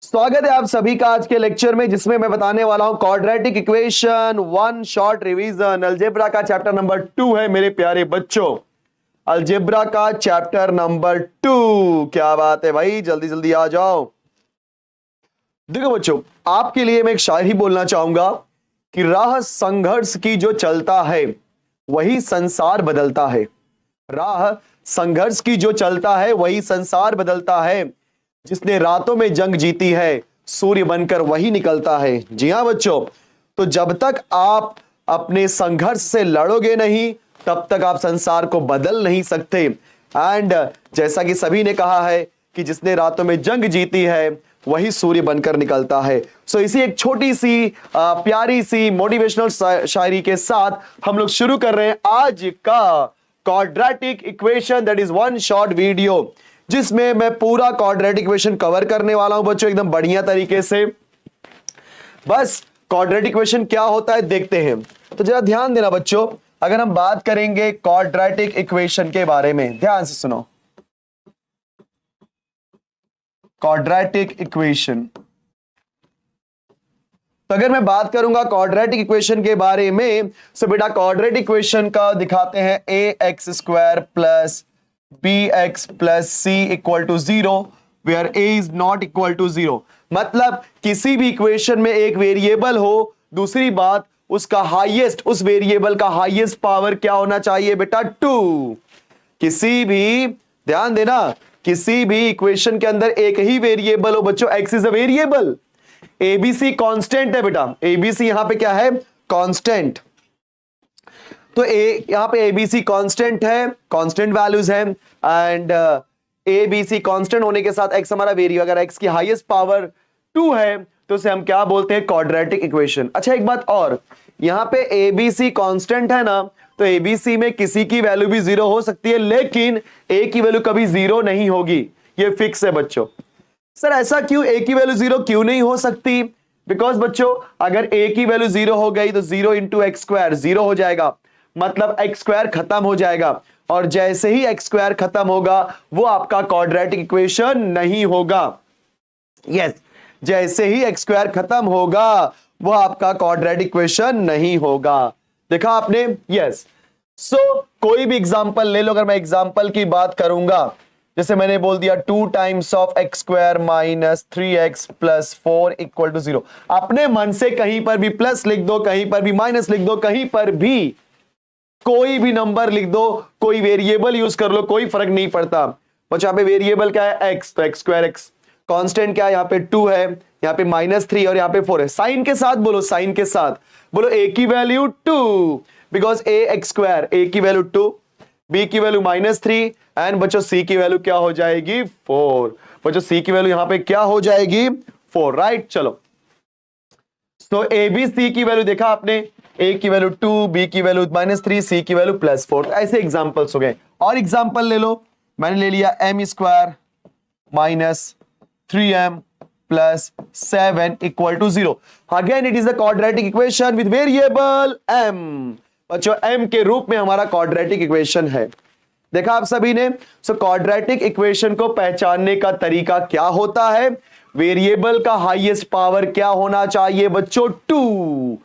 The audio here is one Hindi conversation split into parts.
स्वागत है आप सभी का आज के लेक्चर में, जिसमें मैं बताने वाला हूं quadratic equation one short revision. Algebra का चैप्टर नंबर 2 है मेरे प्यारे बच्चों। अलजेब्रा का चैप्टर नंबर 2। क्या बात है भाई, जल्दी जल्दी आ जाओ। देखो बच्चों, आपके लिए मैं एक शायरी बोलना चाहूंगा कि राह संघर्ष की जो चलता है वही संसार बदलता है। राह संघर्ष की जो चलता है वही संसार बदलता है। जिसने रातों में जंग जीती है सूर्य बनकर वही निकलता है। जी हां बच्चों, तो जब तक आप अपने संघर्ष से लड़ोगे नहीं तब तक आप संसार को बदल नहीं सकते। एंड जैसा कि सभी ने कहा है कि जिसने रातों में जंग जीती है वही सूर्य बनकर निकलता है। सो इसी एक छोटी सी प्यारी सी मोटिवेशनल शायरी के साथ हम लोग शुरू कर रहे हैं आज का quadratic equation, that is one short video, जिसमें मैं पूरा क्वाड्रेटिक इक्वेशन कवर करने वाला हूं बच्चों, एकदम बढ़िया तरीके से। बस क्वाड्रेटिक इक्वेशन क्या होता है देखते हैं। तो जरा ध्यान देना बच्चों, अगर हम बात करेंगे क्वाड्रेटिक इक्वेशन के बारे में, ध्यान से सुनो। क्वाड्रेटिक इक्वेशन, तो अगर मैं बात करूंगा क्वाड्रेटिक इक्वेशन के बारे में, सो बेटा क्वाड्रेटिक इक्वेशन का दिखाते हैं ax² plus bx plus c equal to 0 where a is not equal to 0। मतलब किसी भी इक्वेशन में एक वेरिएबल हो, दूसरी बात उसका हाईएस्ट, उस वेरिएबल का हाईएस्ट पावर क्या होना चाहिए बेटा 2। किसी भी, ध्यान देना, किसी भी इक्वेशन के अंदर एक ही वेरिएबल हो बच्चों, x is a variable, ABC constant है बेटा, एबीसी यहां पे क्या है, कांस्टेंट। तो यहां पे एबीसी कांस्टेंट है, कांस्टेंट वैल्यूज है, एंड एबीसी कांस्टेंट होने के साथ x हमारा वेरिएबल, अगर x की हाईएस्ट पावर 2 है तो उसे हम क्या बोलते हैं, क्वाड्रेटिक इक्वेशन। अच्छा एक बात और, यहां पे एबीसी कांस्टेंट है ना, तो एबीसी में किसी की वैल्यू भी 0 हो सकती है, लेकिन ए की वैल्यू कभी 0 नहीं होगी, ये फिक्स है बच्चों। सर ऐसा क्यों, ए की वैल्यू 0 क्यों नहीं हो सकती? बिकॉज बच्चों अगर ए की वैल्यू 0 हो गई तो 0 इंटू एक्स स्क्वायर 0 हो जाएगा, मतलब एक्स स्क्वायर खत्म हो जाएगा, और जैसे ही एक्स स्क्वायर खत्म होगा वो आपका क्वाड्रेटिक इक्वेशन नहीं होगा। यस, जैसे ही एक्स स्क्वायर खत्म होगा वो आपका क्वाड्रेटिक इक्वेशन नहीं होगा। देखा आपने? यस। सो कोई भी एग्जांपल ले लो, अगर मैं एग्जांपल की बात करूंगा, जैसे मैंने बोल दिया 2 times of X square minus 3x plus 4 equal to 0। अपने मन से कहीं पर भी प्लस लिख दो, कहीं पर भी माइनस लिख दो, कहीं पर भी कोई भी नंबर लिख दो, कोई वेरिएबल यूज कर लो, कोई फर्क नहीं पड़ता। बच्चों यहाँ पे वेरिएबल क्या है, x, तो एक्स स्क्वायर एक्स, कांस्टेंट क्या है, यहाँ पे 2 है, यहाँ पे -3 और यहाँ पे 4 है। साइन के साथ बोलो, साइन के साथ बोलो, a की value 2, because a x square, a की वैल्यू 2, b की वैल्यू -3, एंड बच्चों c की वैल्यू क्या हो जाएगी, 4। बच्चों c की वैल्यू यहाँ पे क्या हो जाएगी, 4, राइट। चलो, तो ए बी सी की वैल्यू देखा आपने, ए की वैल्यू 2, बी की वैल्यू -3, सी की वैल्यू +4। ऐसे एग्जांपल्स हो गए। और एग्जांपल ले लो, मैंने ले लिया m² minus 3m plus 7 equal to 0। Again it is a quadratic equation with variable m। बच्चों m के रूप में हमारा क्वाड्रेटिक इक्वेशन है, देखा आप सभी ने। सो क्वाड्रेटिक इक्वेशन को पहचानने का तरीका क्या होता है, वेरिएबल का हाईएस्ट पावर क्या होना चाहिए बच्चों, 2,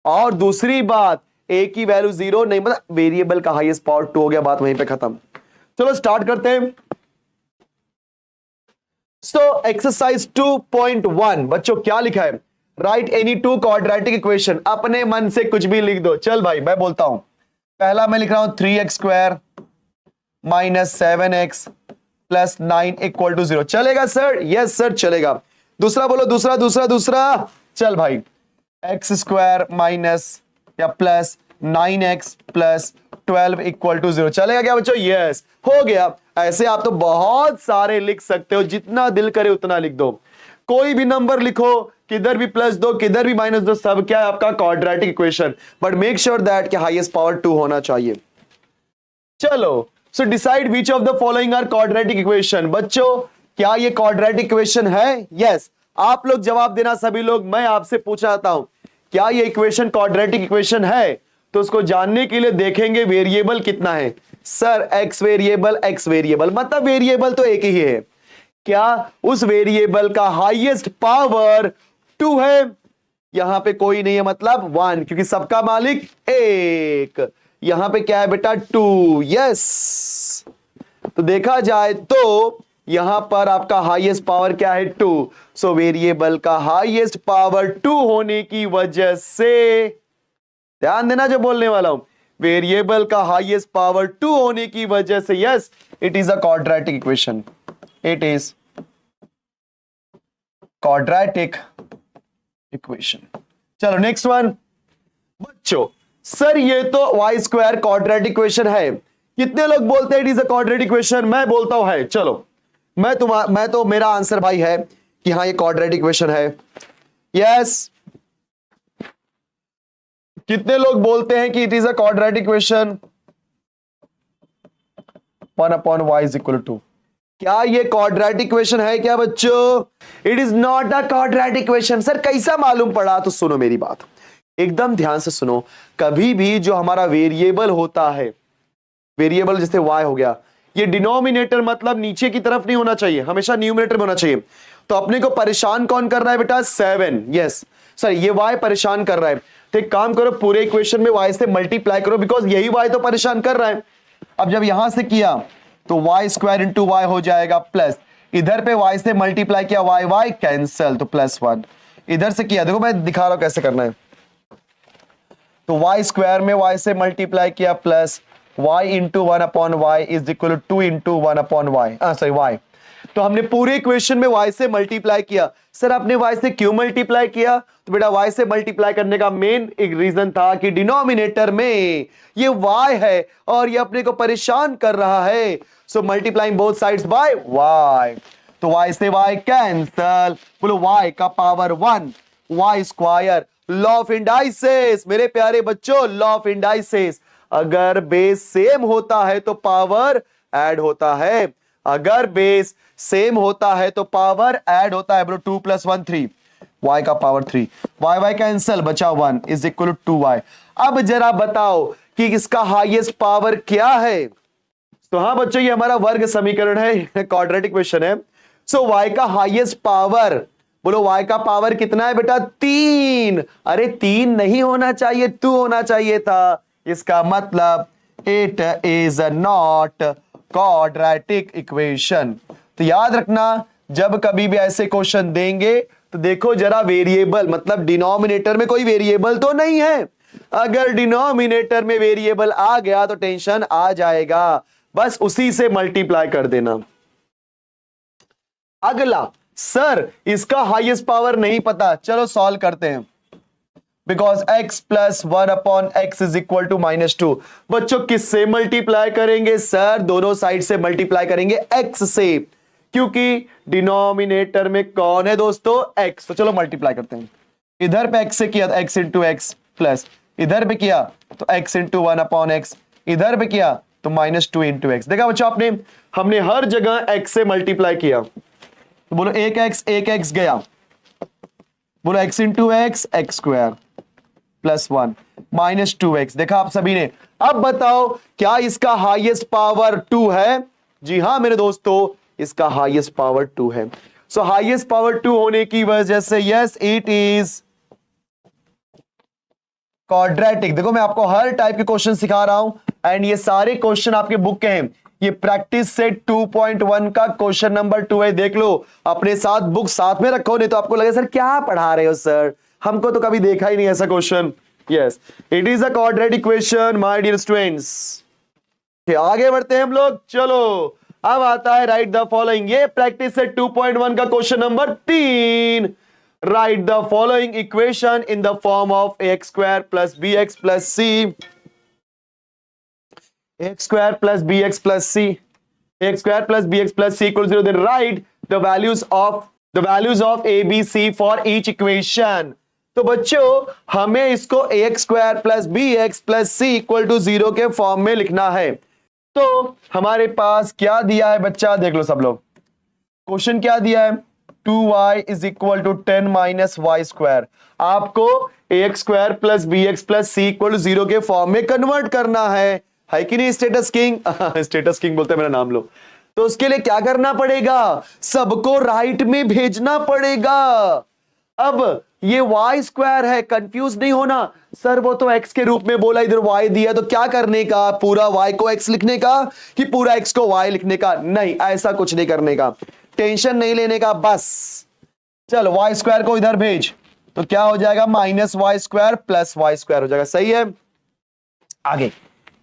और दूसरी बात a की वैल्यू 0 नहीं, मतलब वेरिएबल का हाईएस्ट पावर 2 हो गया, बात वहीं पे खत्म। चलो स्टार्ट करते हैं। सो एक्सरसाइज 2.1 बच्चों क्या लिखा है, राइट एनी 2 क्वाड्रेटिक इक्वेशन। अपने मन से कुछ भी लिख दो, चल भाई मैं बोलता हूं। पहला मैं लिख रहा हूं 3x² minus 7x plus 9 equal to 0। चलेगा सर? यस सर चलेगा। दूसरा बोलो, दूसरा दूसरा दूसरा, चल भाई x² माइनस या plus 9x plus 12 equal to 0। चलेगा क्या बच्चों? यस, हो गया। ऐसे आप तो बहुत सारे लिख सकते हो, जितना दिल करे उतना लिख दो, कोई भी नंबर लिखो, किधर भी प्लस दो, किधर भी माइनस दो, सब क्या है आपका quadratic equation. But make sure that कि हाईएस्ट पावर 2 होना चाहिए। चलो, so decide which of the following are quadratic equation. बच्चों क्या ये क्वाड्रेटिक इक्वेशन है? यस। आप लोग जवाब देना सभी लोग। मैं आपसे पूछा जाता हूं क्या ये इक्वेशन क्वाड्रेटिक इक्वेशन है, तो उसको जानने के लिए देखेंगे वेरिएबल कितना है। Sir x variable, x variable, मतलब वेरिएबल तो एक ही है, क्या उस वेरिएबल का हाईएस्ट पावर 2 है? यहां पे कोई नहीं है, मतलब 1, क्योंकि सबका मालिक एक। यहां पे क्या है बेटा? 2। यस, तो देखा जाए तो यहां पर आपका हाईएस्ट पावर क्या है? 2। सो वेरिएबल का हाईएस्ट पावर 2 होने की वजह से, ध्यान देना जो बोलने वाला हूं, वेरिएबल का हाईएस्ट पावर 2 होने की वजह से yes, it is a quadratic equation. It is quadratic equation. चलो नेक्स्ट वन। बच्चों सर ये तो वाई स्क्वायर क्वाड्रेटिक इक्वेशन है, कितने लोग बोलते हैं it is a quadratic equation? मैं बोलता हूं है। चलो मैं तो मेरा आंसर भाई है कि हाँ ये क्वाड्रेटिक इक्वेशन है। यस, कितने लोग बोलते हैं कि it is a quadratic equation? 1/y is equal to, क्या ये क्वाड्रेटिक इक्वेशन है क्या बच्चों? It is not a quadratic equation. Sir कैसा मालूम पड़ा? तो सुनो मेरी बात, एकदम ध्यान से सुनो। कभी भी जो हमारा वेरिएबल होता है, वेरिएबल जैसे y हो गया, ये डिनोमिनेटर मतलब नीचे की तरफ नहीं होना चाहिए, हमेशा न्यूमरेटर में होना चाहिए। तो अपने को परेशान कौन कर रहा है बेटा? 7। यस सर, ये y परेशान कर रहा है, तो एक काम करो, पूरे इक्वेशन में y से मल्टीप्लाई करो, बिकॉज यही y तो परेशान कर रहा है। अब जब यहां से किया तो y स्क्वायर इंटू वाई हो जाएगा, प्लस इधर पे y से मल्टीप्लाई किया, y कैंसल, तो +1। इधर से किया, देखो मैं दिखा रहा हूं कैसे करना है। तो y स्क्वायर में y से मल्टीप्लाई किया, plus y into 1/y is equal to 2 into 1/y, sorry y। तो हमने पूरे इक्वेशन में y से मल्टीप्लाई किया। सर आपने y से क्यों मल्टीप्लाई किया? तो बेटा y से मल्टीप्लाई करने का मेन एक रीजन था कि डिनोमिनेटर में ये y है और ये अपने को परेशान कर रहा है। So multiplying both sides by y, तो y से y कैंसल, बोलो y का power 1, y square. Law of indices मेरे प्यारे बच्चों, लॉ ऑफ इंडाइसेस, अगर बेस सेम होता है तो पावर ऐड होता है, अगर बेस सेम होता है तो पावर ऐड होता है। बोलो 2 + 1 3, y का पावर 3, y कैंसल, बचा 1 इज इक्वल टू 2y। अब जरा बताओ कि इसका हाईएस्ट पावर क्या है? तो हाँ बच्चों, ये हमारा वर्ग समीकरण है, क्वाड्रेटिक इक्वेशन है। सो y का हाईएस्ट पावर, बोलो y का पावर कितना है बेटा? 3। अरे 3 नहीं होना चाहिए, 2 होना चाहिए था। इसका मतलब it is not quadratic equation. तो याद रखना, जब कभी भी ऐसे क्वेश्चन देंगे तो देखो जरा वेरिएबल, मतलब डिनोमिनेटर में कोई वेरिएबल तो नहीं है। अगर डिनोमिनेटर में वेरिएबल आ गया तो टेंशन आ जाएगा, बस उसी से मल्टीप्लाई कर देना। अगला, सर इसका हाईएस्ट पावर नहीं पता, चलो सॉल्व करते हैं। बिकॉज x प्लस 1/x इज इक्वल टू -2। बच्चों किससे मल्टीप्लाई करेंगे? सर दोनों साइड से मल्टीप्लाई करेंगे x से, क्योंकि डिनोमिनेटर में कौन है दोस्तों? x। तो चलो मल्टीप्लाई करते हैं। इधर पे x से किया तो x इंटू एक्स, प्लस इधर पे किया तो x इंटू 1/x, इधर पे किया तो -2 इंटू एक्स। देखा बच्चों आपने, हमने हर जगह x से मल्टीप्लाई किया। तो बोलो एक x गया, बोलो x into x, x square plus 1 -2x। देखा आप सभी ने। अब बताओ क्या इसका हाईएस्ट पावर 2 है? जी हां मेरे दोस्तों, इसका हाईएस्ट पावर 2 है। सो हाईएस्ट पावर 2 होने की वजह से यस, इट इज क्वाड्रेटिक। देखो मैं आपको हर टाइप के क्वेश्चन सिखा रहा हूं एंड ये सारे क्वेश्चन आपके बुक के हैं। ये प्रैक्टिस सेट 2.1 का क्वेश्चन नंबर 2 है, देख लो अपने साथ, बुक साथ में रखो, नहीं तो आपको लगे सर क्या पढ़ा रहे हो सर, हमको तो कभी देखा ही नहीं ऐसा question. Yes, it is a quadratic equation my dear students. आगे बढ़ते हैं हम लोग। चलो अब आता है राइट द फॉलोइंग। ये प्रैक्टिस सेट 2.1 का question number 3। Write the following equation in the form of ax square plus bx plus c, ax square plus bx plus c, ax square plus bx plus c equals 0. Then write the values of a b c for each equation. तो बच्चों हमें इसको ax square plus bx plus c equal to 0 के फॉर्म में लिखना है। तो हमारे पास क्या दिया है बच्चा, देख लो सब लोग। क्वेश्चन क्या दिया है? 2y is equal to 10 minus y square। आपको ax square plus bx plus c equal to 0 के फॉर्म में कन्वर्ट करना है कि नहीं? स्टेटस किंग, स्टेटस किंग बोलते हैं, मेरा नाम लो। तो उसके लिए क्या करना पड़ेगा, सबको राइट में भेजना पड़ेगा। अब ये y स्क्वायर है, कंफ्यूज नहीं होना, सर वो तो x के रूप में बोला, इधर y दिया, तो क्या करने का, पूरा y को x लिखने का कि पूरा x को y लिखने का? नहीं, ऐसा कुछ नहीं करने का, टेंशन नहीं लेने का, बस चल y स्क्वायर को इधर भेज, तो क्या हो जाएगा, minus Y square plus Y square हो जाएगा। सही है, आगे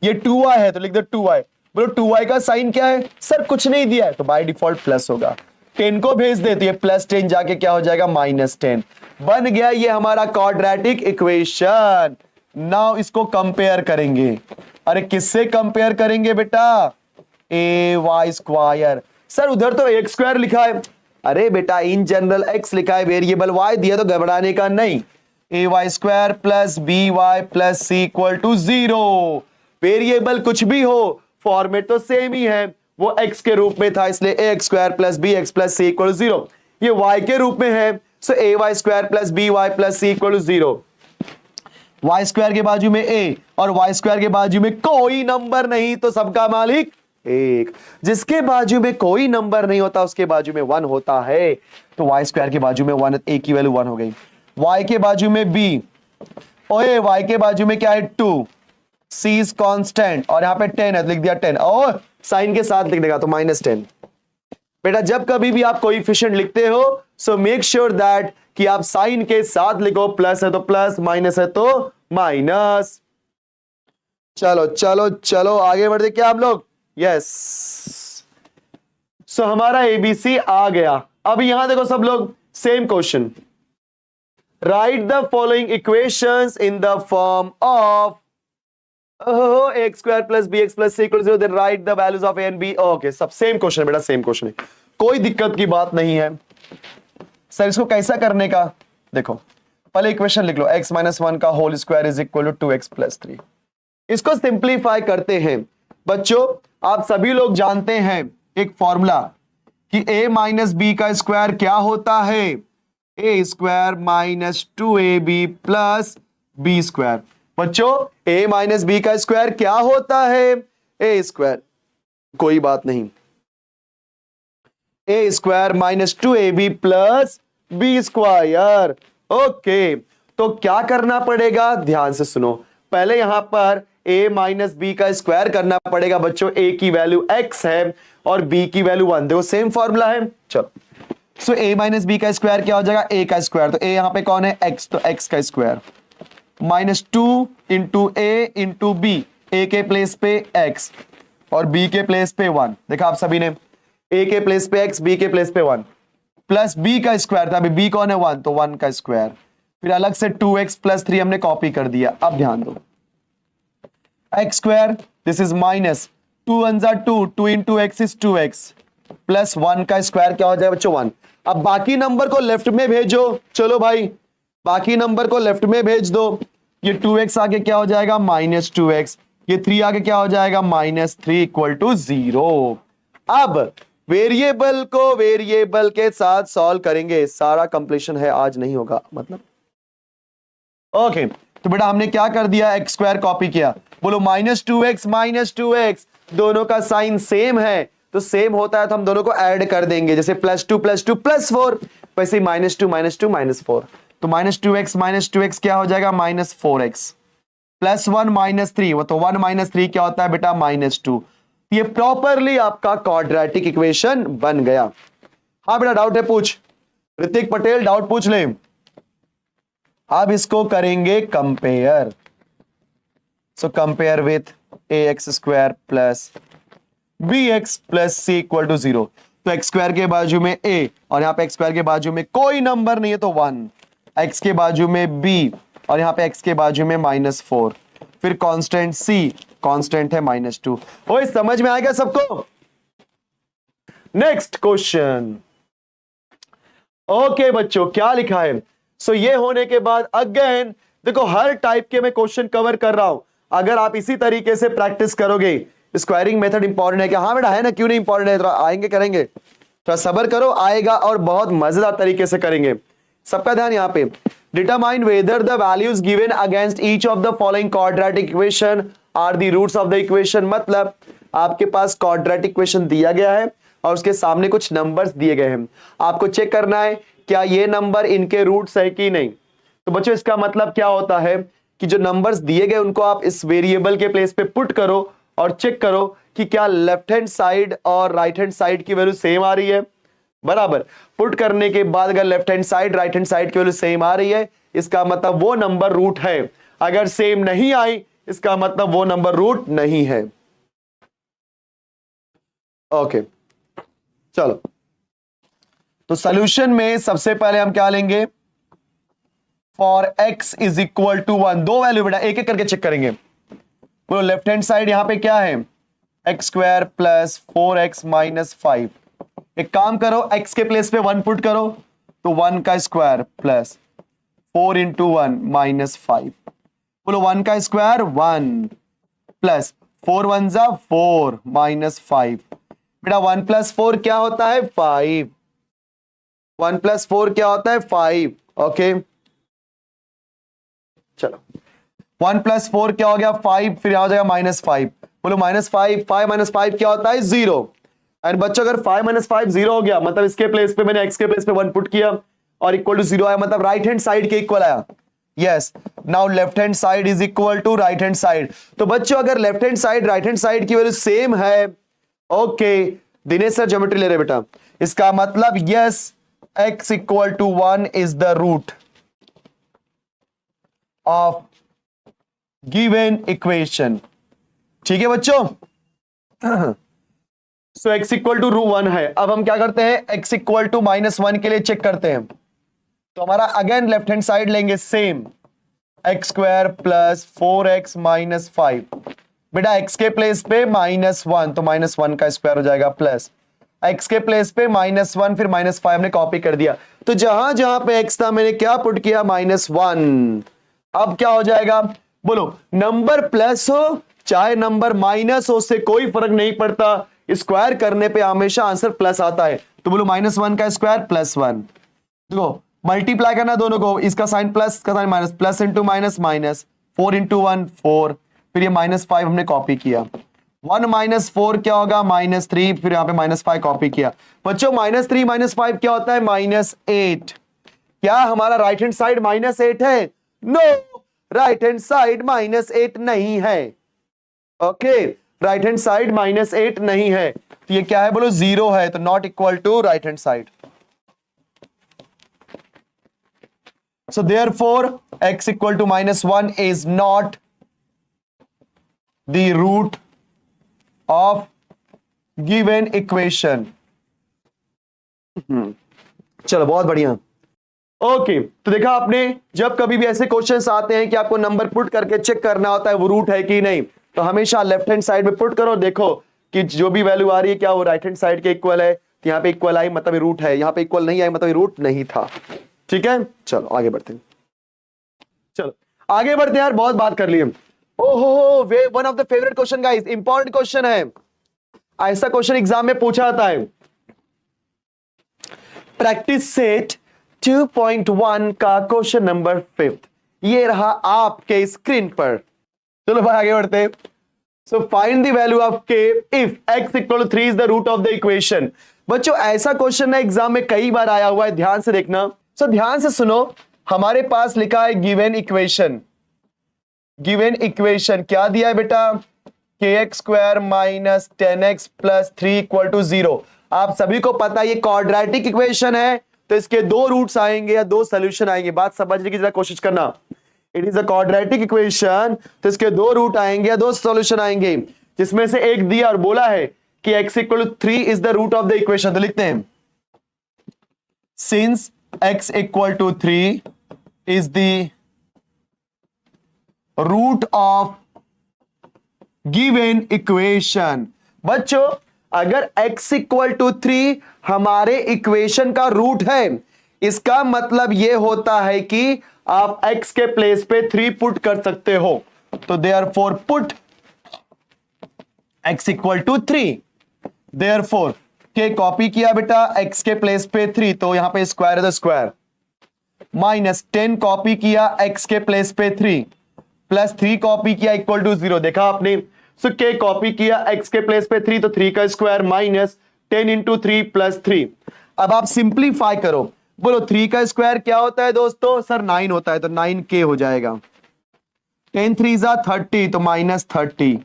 ये 2y है तो लिख दो 2y। बोलो 2y का साइन क्या है, सर कुछ नहीं दिया है, तो बाय डिफॉल्ट प्लस होगा। 10 को भेज दे तो ये प्लस 10 जाके क्या हो जाएगा, माइनस 10। बन गया ये हमारा क्वाड्रेटिक इक्वेशन। नाउ इसको कंपेयर करेंगे। अरे किससे कंपेयर करेंगे बेटा, ए वाई स्क्वायर। सर उधर तो एक्स स्क्वायर लिखा है। अरे बेटा इन जनरल एक्स लिखा है, वेरिएबल वाई दिया तो घबराने का नहीं। A y square plus b y plus C equal to 0। Variable कुछ भी हो, फॉर्मेट तो सेम ही है, वो x के रूप में था इसलिए a x square plus B x plus C equal to 0। ये y के रूप में है, so a y square plus b y plus C equal to 0। Y square के बाजू में a और वाई स्क्वायर के बाजू में कोई नंबर नहीं, तो सबका मालिक एक। जिसके बाजू में कोई नंबर नहीं होता उसके बाजू में 1 होता है, तो वाई स्क्वायर के बाजू में 1, a की वैल्यू 1 हो गई। y के बाजू में b, ओए y के बाजू में क्या है 2, c इज कांस्टेंट, और यहां पे 10 है तो लिख दिया 10, और साइन के साथ लिख देगा तो माइनस 10। बेटा जब कभी भी आप कोएफिशिएंट लिखते हो, सो मेक श्योर दैट कि आप साइन के साथ लिखो, प्लस है तो प्लस, माइनस है तो माइनस। चलो चलो चलो आगे बढ़ते क्या हम लोग, यस। सो हमारा एबीसी आ गया। अब यहां देखो सब लोग, same question, write the following equations in the form of X square plus B x plus C equal 0, then write the values of A and B. Okay, सब सेम क्वेश्चन है बेटा, सेम क्वेश्चन है, कोई दिक्कत की बात नहीं है। सर इसको कैसा करने का, देखो पहले इक्वेशन लिख लो, x माइनस 1 का whole square is equal to 2x plus 3। इसको सिंप्लीफाई करते हैं। बच्चों आप सभी लोग जानते हैं एक फॉर्मूला कि a माइनस बी का स्क्वायर क्या होता है, a square minus 2ab plus B square. बच्चों a माइनस बी का स्क्वायर क्या होता है, a स्क्वायर, कोई बात नहीं, a square minus 2ab plus B square. Okay, तो क्या करना पड़ेगा, ध्यान से सुनो, पहले यहां पर a माइनस बी का स्क्वायर करना पड़ेगा। बच्चों a की वैल्यू x है और b की वैल्यू 1, देखो सेम फॉर्मूला है। चलो सो a माइनस बी का स्क्वायर क्या हो जाएगा, a का स्क्वायर, तो a यहां पे कौन है x, तो x का square minus 2 into a into B, a के प्लेस पे x और b के प्लेस पे 1। देखा आप सभी ने, a के प्लेस पे x, b के प्लेस पे 1, प्लस b का स्क्वायर था, अभी b कौन है 1, तो 1 का स्क्वायर, फिर अलग से 2x प्लस 3 हमने कॉपी कर दिया। अब ध्यान दो, x square this is minus 2 1 जा 2, 2 into x is 2x plus 1 का स्क्वायर क्या हो जाएगा बच्चों 1। अब बाकी नंबर को लेफ्ट में भेजो, चलो भाई बाकी नंबर को लेफ्ट में भेज दो। ये 2x आगे क्या हो जाएगा माइनस 2x, ये 3 आगे क्या हो जाएगा माइनस 3 इक्वल टू 0। अब वेरिएबल को वेरिएबल के साथ सॉल्व करेंगे, सारा कंप्लीशन है आज नहीं होगा मतलब। ओके तो बेटा हमने क्या कर दिया, एक्स स्क्वायर कॉपी किया, बोलो माइनस 2x, दोनों का साइन सेम है, तो सेम होता है तो हम दोनों को ऐड कर देंगे, जैसे प्लस 2 प्लस 2 प्लस 4, वैसे माइनस 2 माइनस 2 माइनस 4, तो माइनस 2x क्या हो जाएगा माइनस 4x प्लस 1 माइनस 3, वो तो 1 माइनस 3 क्या होता है बेटा माइनस 2। ये प्रॉपरली आपका क्वाड्रेटिक इक्वेशन बन गया। हाँ बेटा डाउट है पूछ, ऋतिक पटेल डाउट पूछ ले। अब इसको करेंगे compare, so compare with ax square plus bx plus c equal to 0। तो x स्क्वायर के बाजू में a और यहां पे x स्क्वायर के बाजू में कोई नंबर नहीं है तो 1, x के बाजू में b और यहां पे x के बाजू में माइनस 4, फिर कांस्टेंट c, कांस्टेंट है माइनस 2। ओए समझ में आएगा सबको। Next question. ओके बच्चों क्या लिखा है, सो ये होने के बाद अगेन देखो हर टाइप के मैं क्वेश्चन कवर कर रहा हूं, अगर आप इसी तरीके से प्रैक्टिस करोगे। स्क्वायरिंग मेथड इंपॉर्टेंट है क्या, हाँ बेटा है ना, क्यों नहीं इंपॉर्टेंट है, थोड़ा आएंगे करेंगे, थोड़ा सब्र करो आएगा और बहुत मजेदार तरीके से करेंगे। सबका ध्यान यहाँ पे, determine whether the values given against each of the following quadratic equation are the roots of the equation. मतलब आपके पास क्वाड्रेटिक इक्वेशन दिया गया है और उसके सामने कुछ नंबर्स दिए गए हैं, आपको चेक करना है क्या ये नंबर इनके रूट्स है कि नहीं। तो बच्चों इसका मतलब क्या होता है कि जो नंबर्स दिए गए उनको आप इस वेरिएबल के प्लेस पे पुट करो और चेक करो कि क्या लेफ्ट हैंड साइड और राइट हैंड साइड की वैल्यू सेम आ रही है। बराबर, पुट करने के बाद अगर left hand side right hand side की वैल्यू सेम आ रही है, इसका मतलब वो नंबर रूट है। अगर सेम नहीं आई, इसका मतलब वो नंबर रूट नहीं है। ओके चलो, तो सॉल्यूशन में सबसे पहले हम क्या लेंगे, for x is equal to 1, दो वैल्यू बेटा एक एक करके चेक करेंगे। बोलो लेफ्ट हैंड साइड यहां पे क्या है, x square plus 4x minus 5। एक काम करो, x के प्लेस पे 1 पुट करो, तो 1 का स्क्वायर प्लस 4 इंटू 1 माइनस 5। बोलो 1 का स्क्वायर 1 प्लस 4 1 जा 4 माइनस 5। बेटा 1 प्लस 4 क्या होता है 5, 1 प्लस 4 क्या होता है 5। ओके चलो 1 प्लस 4 क्या हो गया 5, फिर यहां हो जाएगा माइनस 5। बोलो माइनस 5, 5 माइनस 5 क्या होता है 0। एंड बच्चों अगर 5 माइनस 5 0 हो गया, मतलब इसके प्लेस पे मैंने x के प्लेस पे 1 पुट किया और इक्वल टू 0 आया, मतलब राइट हैंड साइड के इक्वल आया। Yes, now left hand side is equal to right hand side. तो बच्चों अगर left hand side right hand side की वैल्यू सेम है, ओके दिनेश सर ज्योमेट्री ले रहे बेटा, इसका मतलब yes x equal to 1 is the root of given equation. ठीक है बच्चों, सो x इक्वल टू रू 1 है। अब हम क्या करते हैं, x इक्वल टू माइनस 1 के लिए चेक करते हैं। तो हमारा अगेन लेफ्ट हैंड साइड लेंगे same, x square plus 4x minus 5। बेटा x के प्लेस पे -1, तो -1 का स्क्वायर हो जाएगा, प्लस x के प्लेस पे -1 फिर -5 हमने कॉपी कर दिया। तो जहां जहां पे x था मैंने क्या पुट किया -1। अब क्या हो जाएगा, बोलो नंबर प्लस हो चाहे नंबर माइनस हो, उससे कोई फर्क नहीं पड़ता, स्क्वायर करने पे हमेशा आंसर प्लस आता है। तो बोलो -1 का स्क्वायर +1। देखो मल्टीप्लाई करना दोनों को, इसका साइन प्लस का sign minus, plus into minus minus, 4 into 1 4, फिर ये -5 हमने कॉपी किया। 1 माइनस 4 क्या होगा -3, फिर यहाँ पे -5 कॉपी किया। बच्चों -3 -5 क्या होता है -8। क्या हमारा राइट हैंड साइड -8 है? नो, राइट हैंड साइड -8 नहीं है। ओके, राइट हैंड साइड -8 नहीं है, तो ये क्या है बोलो 0 है, तो not equal to right hand side. So therefore x equal to -1 is not the root of given equation. चलो बहुत बढ़िया। ओके तो देखा आपने, जब कभी भी ऐसे क्वेश्चंस आते हैं कि आपको नंबर पुट करके चेक करना होता है वो रूट है कि नहीं, तो हमेशा लेफ्ट हैंड साइड में पुट करो, देखो कि जो भी वैल्यू आ रही है क्या वो राइट हैंड साइड के इक्वल है। तो यहाँ पे इक्वल आई मतलब रूट है, यहाँ पे इक्वल नहीं आई मतलब रूट नहीं था। ठीक है, चलो आगे बढ़ते हैं। चलो आगे बढ़ते हैं यार, बहुत बात कर लिए। ओहो, वे one of the favourite question guys, important question है, ऐसा क्वेश्चन एग्जाम में पूछा जाता है। प्रैक्टिस सेट 2.1 का क्वेश्चन नंबर 5 ये रहा आपके स्क्रीन पर। चलो भाई आगे बढ़ते हैं। So find the value of k if x equal to 3 is the root of the equation. बच्चों ऐसा क्वेश्चन ना एग्जाम में कई बार आया हुआ है, ध्यान से देखना। सो ध्यान से सुनो, हमारे पास लिखा है गिवन इक्वेशन। गिवन इक्वेशन क्या दिया है बेटा, kx square minus 10x plus 3 equal to 0। आप सभी को पता है ये क्वाड्रेटिक इक्वेशन है, तो इसके दो रूट्स आएंगे या दो सॉल्यूशन आएंगे। बात समझने की जरा कोशिश करना, it is a quadratic equation, तो इसके दो रूट आएंगे या दो सॉल्यूशन आएंगे, जिसमें से एक दिया और बोला है कि x equal to 3 is the root of the equation. तो लिखते हैं since x equal to 3 is the root of given equation। बच्चों अगर x इक्वल टू 3 हमारे इक्वेशन का रूट है, इसका मतलब यह होता है कि आप x के प्लेस पे 3 पुट कर सकते हो। तो therefore put x equal to 3, therefore के कॉपी किया बेटा x के प्लेस पे 3, तो यहां पे स्क्वायर है तो स्क्वायर, -10 कॉपी किया x के प्लेस पे 3, प्लस 3 कॉपी किया इक्वल टू 0, देखा आपने। सो के कॉपी किया x के प्लेस पे 3, तो 3 का स्क्वायर माइनस 10 इंटू 3 प्लस 3। अब आप सिंप्लीफाई करो, बोलो 3 का स्क्वायर क्या होता है दोस्तों? सर 9 होता है, तो 9k हो जाएगा। 10 3 जा 30, तो माइनस 30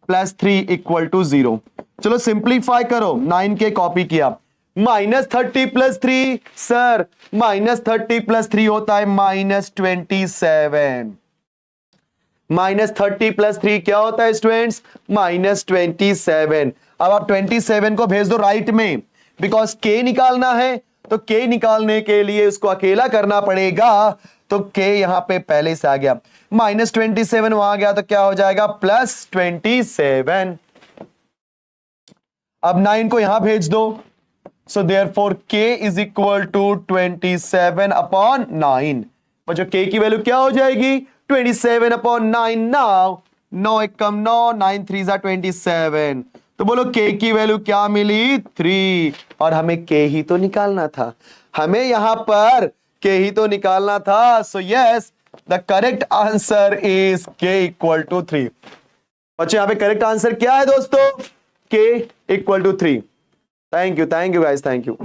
प्लस 3 इक्वल टू 0। चलो सिंप्लीफाई करो, 9k कॉपी किया, minus 30 plus 3, sir minus 30 plus 3 होता है माइनस 27। माइनस 30 प्लस 3 क्या होता है स्टूडेंट्स? माइनस 27। अब आप 27 को भेज दो राइट में, बिकॉज k निकालना है, तो k निकालने के लिए उसको अकेला करना पड़ेगा, तो k यहां पे पहले से आ गया, माइनस 27 वहां गया, तो क्या हो जाएगा? प्लस 27। अब 9 को यहां भेज दो, so therefore k is equal to 27 upon 9। बच्चों k की वैल्यू क्या हो जाएगी? 27 अपॉन 9। नाउ 9 एक कम 9, 9 3 जा 27, तो बोलो k की वैल्यू क्या मिली? 3। और हमें k ही तो निकालना था, हमें यहां पर k ही तो निकालना था। So yes, the correct answer is k equal to 3। बच्चों यहां पे करेक्ट आंसर क्या है दोस्तों? k equal to 3। Thank you guys, thank you.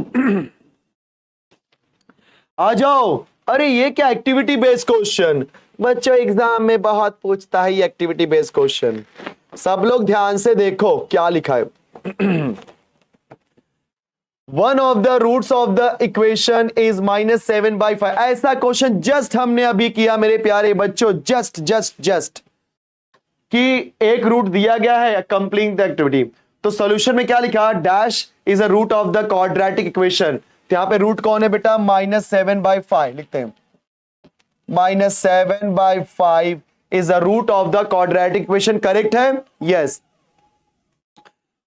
आ जाओ। अरे ये क्या एक्टिविटी बेस्ड क्वेश्चन? बच्चों एग्जाम में बहुत पूछता है ये एक्टिविटी बेस्ड क्वेश्चन। सब लोग ध्यान से देखो क्या लिखा है। One of the roots of the equation is -7/5। ऐसा क्वेश्चन जस्ट हमने अभी किया मेरे प्यारे बच्चों, जस्ट कि एक रूट दिया गया है, कंप्लीट द एक्टिविटी। तो सॉल्यूशन में क्या लिखा? Dash is a root of the quadratic equation. तो यहां पे रूट कौन है बेटा? -7/5 लिखते हैं। -7/5 is a root of the quadratic equation, correct है? यस।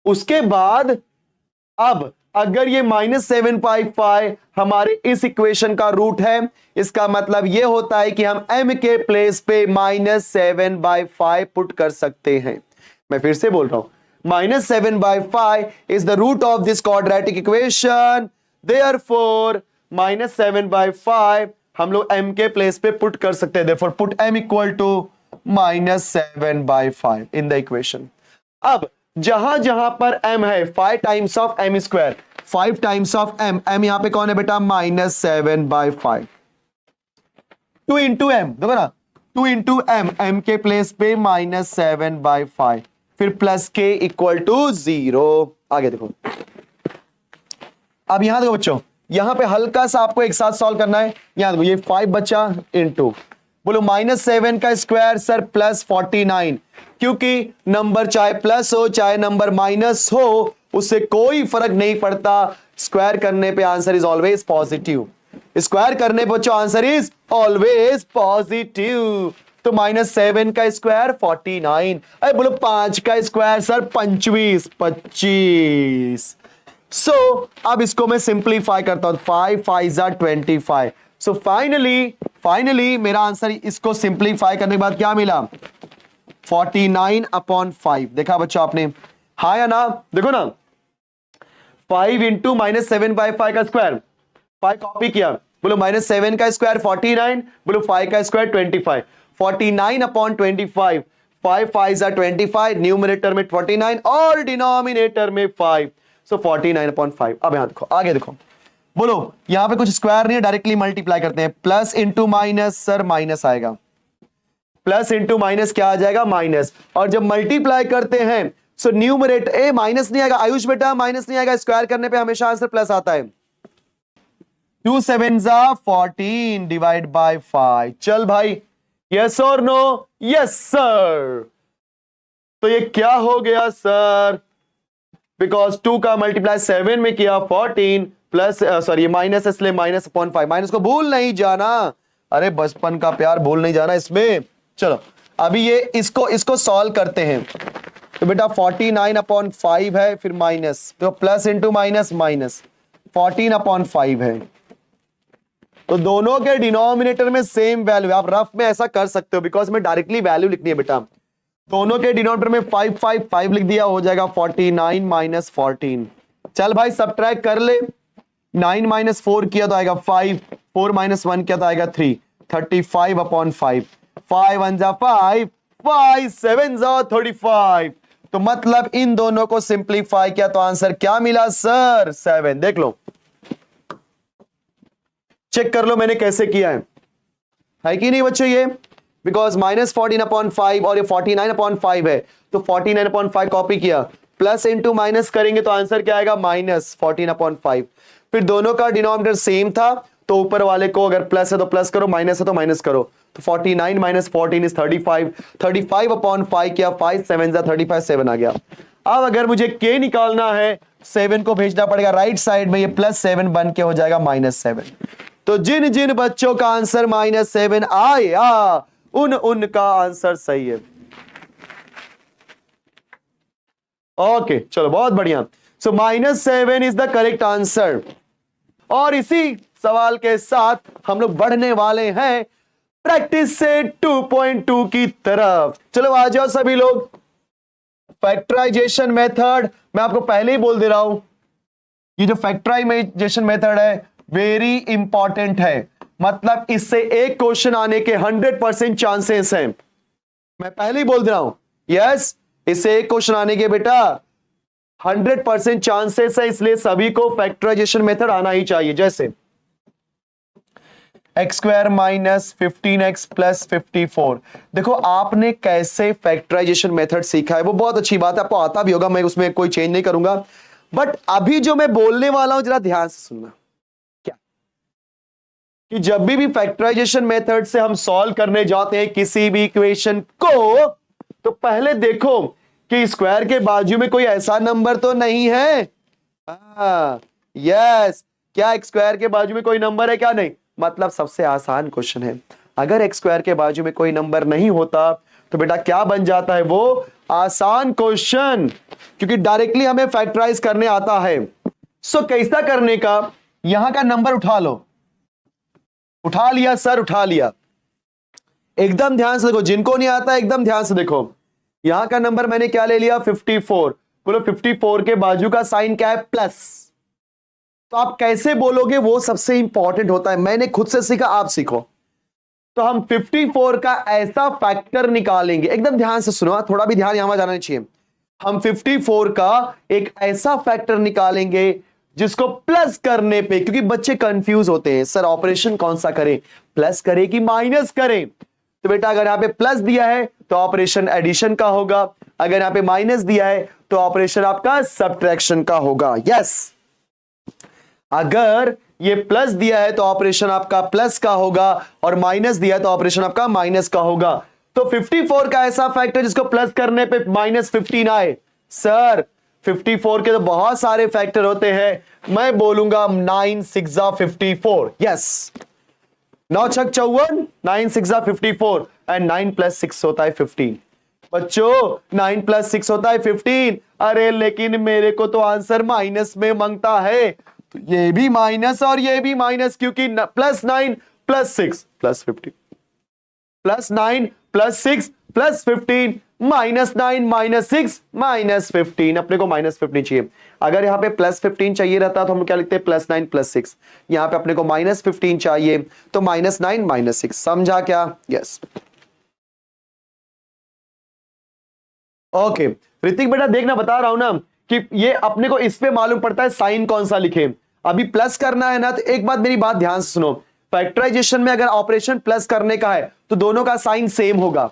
उसके बाद अब अगर ये -7/5 हमारे इस इक्वेशन का रूट है, इसका मतलब यह होता है कि हम m के प्लेस पे -7/5 पुट कर सकते हैं। मैं फिर से बोल रहा हूं, -7/5 is the root of this quadratic equation, therefore -7/5 हम लोग m के प्लेस पे पुट कर सकते हैं, therefore put m equal to -7/5 in the equation। अब जहां जहां पर m है 5 times of m square, 5 times of m, m यहां पे कौन है बेटा? -7/5। 2 इंटू m, देखो ना, 2 इंटू m, m के प्लेस पे -7/5, फिर प्लस k इक्वल टू 0। आगे देखो, अब यहां देखो बच्चों, यहां पे हल्का सा आपको एक साथ सॉल्व करना है। यहां देखो, ये 5 बचा इंटू, बोलो -7 का स्क्वायर सर प्लस 49, क्योंकि नंबर चाहे प्लस हो चाहे नंबर माइनस हो, उससे कोई फर्क नहीं पड़ता। स्क्वायर करने पे answer is always positive. Square करने पे बच्चों आंसर इज ऑलवेज पॉजिटिव। तो -7 का स्क्वायर 49, अरे बोलो 5 का स्क्वायर सर 25, 25। सो अब इसको मैं सिंप्लीफाई करता हूं, 5 5 जा 25। सो फाइनली मेरा आंसर, इसको सिंप्लीफाई करने के बाद क्या मिला? 49/5। देखा बच्चों आपने, हाँ या ना? देखो ना, 5 इंटू -7/5 का स्क्वायर, 5 कॉपी किया, बोलो -7 का स्क्वायर 49, बोलो 5 का स्क्वायर 25, 49/25, 5 5 जा 25, न्यूमरेटर में 49 और डिनोमिनेटर में 5, सो 49/5। अब यहां देखो, आगे देखो, बोलो यहां पे कुछ स्क्वायर नहीं है, डायरेक्टली मल्टीप्लाई करते हैं। Plus into minus sir minus आएगा, प्लस इंटू माइनस क्या आ जाएगा? माइनस। और जब मल्टीप्लाई करते हैं सो न्यूमरेटर ए माइनस नहीं आएगा, आयुष बेटा माइनस नहीं आएगा, स्क्वायर करने पे हमेशा आंसर प्लस आता है। 2 7 जा 14 डिवाइड बाय 5। चल भाई, यस और नो? Yes sir. तो ये क्या हो गया सर? बिकॉज 2 का मल्टीप्लाई 7 में किया 14 प्लस, सॉरी माइनस, इसलिए -/5। माइनस को भूल नहीं जाना, अरे बचपन का प्यार भूल नहीं जाना इसमें। चलो अभी ये इसको सॉल्व करते हैं। तो बेटा 49/5 है, फिर माइनस, तो प्लस इंटू माइनस माइनस 14/5 है। तो दोनों के डिनोमिनेटर में सेम वैल्यू, आप रफ में ऐसा कर सकते हो, बिकॉज में डायरेक्टली वैल्यू लिखनी है बेटा। दोनों के डिनोमिनेटर में 5 5 5 लिख दिया, हो जाएगा 49 - 14। चल भाई सब्ट्रैक्ट कर ले, 9 - 4 किया तो आएगा 5, 4 - 1 किया तो आएगा 3, 35/5। 5 1 जा 5, 5 7 जा 35। तो मतलब इन दोनों को सिंप्लीफाई किया तो आंसर क्या मिला सर? 7। देख लो, चेक कर लो मैंने कैसे किया है कि नहीं बच्चों? ये बिकॉज -14/5 और ये 49/5 है, तो 49/5 कॉपी किया, प्लस इंटू माइनस करेंगे तो आंसर क्या आएगा? -14/5। फिर दोनों का डिनोमिनेटर सेम था, तो ऊपर वाले को अगर प्लस है तो प्लस करो, माइनस है तो माइनस करो, तो 49 - 14 इज 35। 35/5 किया, 5 7 जा 35, 7 आ गया। अब अगर मुझे k निकालना है, 7 को भेजना पड़ेगा राइट साइड में, ये +7 बन के हो जाएगा -7। तो जिन जिन बच्चों का आंसर -7 आया उनका आंसर सही है। ओके चलो, बहुत बढ़िया। सो -7 इज द करेक्ट आंसर। और इसी सवाल के साथ हम लोग बढ़ने वाले हैं प्रैक्टिस से 2.2 की तरफ। चलो आ जाओ सभी लोग। फैक्टराइजेशन मेथड मैं आपको पहले ही बोल दे रहा हूं, ये जो फैक्टराइजेशन मेथड है वेरी इंपॉर्टेंट है, मतलब इससे एक क्वेश्चन आने के 100% चांसेस हैं। मैं पहले ही बोल दे रहा हूं, यस, इससे एक क्वेश्चन आने के बेटा 100% चांसेस है, इसलिए सभी को फैक्टराइजेशन मेथड आना ही चाहिए। जैसे x² - 15x + 54। देखो आपने कैसे फैक्टराइजेशन मेथड सीखा है वो बहुत अच्छी बात है, आपको आता भी होगा, मैं उसमें कोई चेंज नहीं करूंगा। बट अभी जो मैं बोलने वाला हूं जरा ध्यान से सुनना, क्या कि जब भी फैक्टराइजेशन मेथड से हम सॉल्व करने जाते हैं किसी भी इक्वेशन को, तो पहले देखो कि स्क्वायर के बाजू में कोई ऐसा नंबर तो नहीं है। यस, क्या x² के बाजू में कोई नंबर है? क्या नहीं, मतलब सबसे आसान क्वेश्चन है। अगर x² के बाजू में कोई नंबर नहीं होता तो बेटा क्या बन जाता है? वो आसान क्वेश्चन, क्योंकि डायरेक्टली हमें फैक्टराइज करने आता है। सो कैसा करने का? यहां का नंबर उठा लो। उठा लिया सर? उठा लिया। एकदम ध्यान से देखो, जिनको नहीं आता एकदम ध्यान से देखो। यहां का नंबर मैंने क्या ले लिया? 54। बोलो 54 के बाजू का साइन क्या है? प्लस। तो आप कैसे बोलोगे वो सबसे इंपॉर्टेंट होता है, मैंने खुद से सीखा, आप सीखो। तो हम 54 का ऐसा फैक्टर निकालेंगे, एकदम ध्यान से सुनो, थोड़ा भी ध्यान यहां जाना चाहिए। हम 54 का एक ऐसा फैक्टर निकालेंगे जिसको प्लस करने पे, क्योंकि बच्चे कंफ्यूज होते हैं सर ऑपरेशन कौन सा करें, प्लस करें कि माइनस करें। तो बेटा अगर यहां पे प्लस दिया है तो ऑपरेशन एडिशन का होगा, अगर यहां पे माइनस दिया है तो ऑपरेशन आपका सब्ट्रैक्शन का होगा। यस, अगर ये प्लस दिया है तो ऑपरेशन आपका प्लस का होगा, और माइनस दिया है तो ऑपरेशन आपका माइनस का होगा। तो 54 का ऐसा फैक्टर जिसको प्लस करने पे -15 आए। सर 54 के तो बहुत सारे फैक्टर होते हैं, मैं बोलूंगा 9 6 जा 54। यस, 9 छक 54, 9 6 जा 54, एंड 9 + 6 होता है 15। बच्चों 9 + 6 होता है 15। अरे लेकिन मेरे को तो आंसर माइनस में मांगता है, तो ये भी माइनस और ये भी माइनस, क्योंकि +9 + 6 + 15, +9 + 6 + 15, -9 - 6 - 15, अपने को -15 चाहिए। अगर यहां पे +15 चाहिए रहता तो हम क्या लिखते? +9 + 6। यहां पे अपने को -15 चाहिए, तो -9 - 6। समझा क्या? यस। ओके ऋतिक बेटा देखना, बता रहा हूं ना कि ये अपने को इस पे मालूम पड़ता है साइन कौन सा लिखे। अभी प्लस करना है ना, तो एक बात मेरी बात ध्यान से सुनो, फैक्टराइजेशन में अगर ऑपरेशन प्लस करने का है तो दोनों का साइन सेम होगा,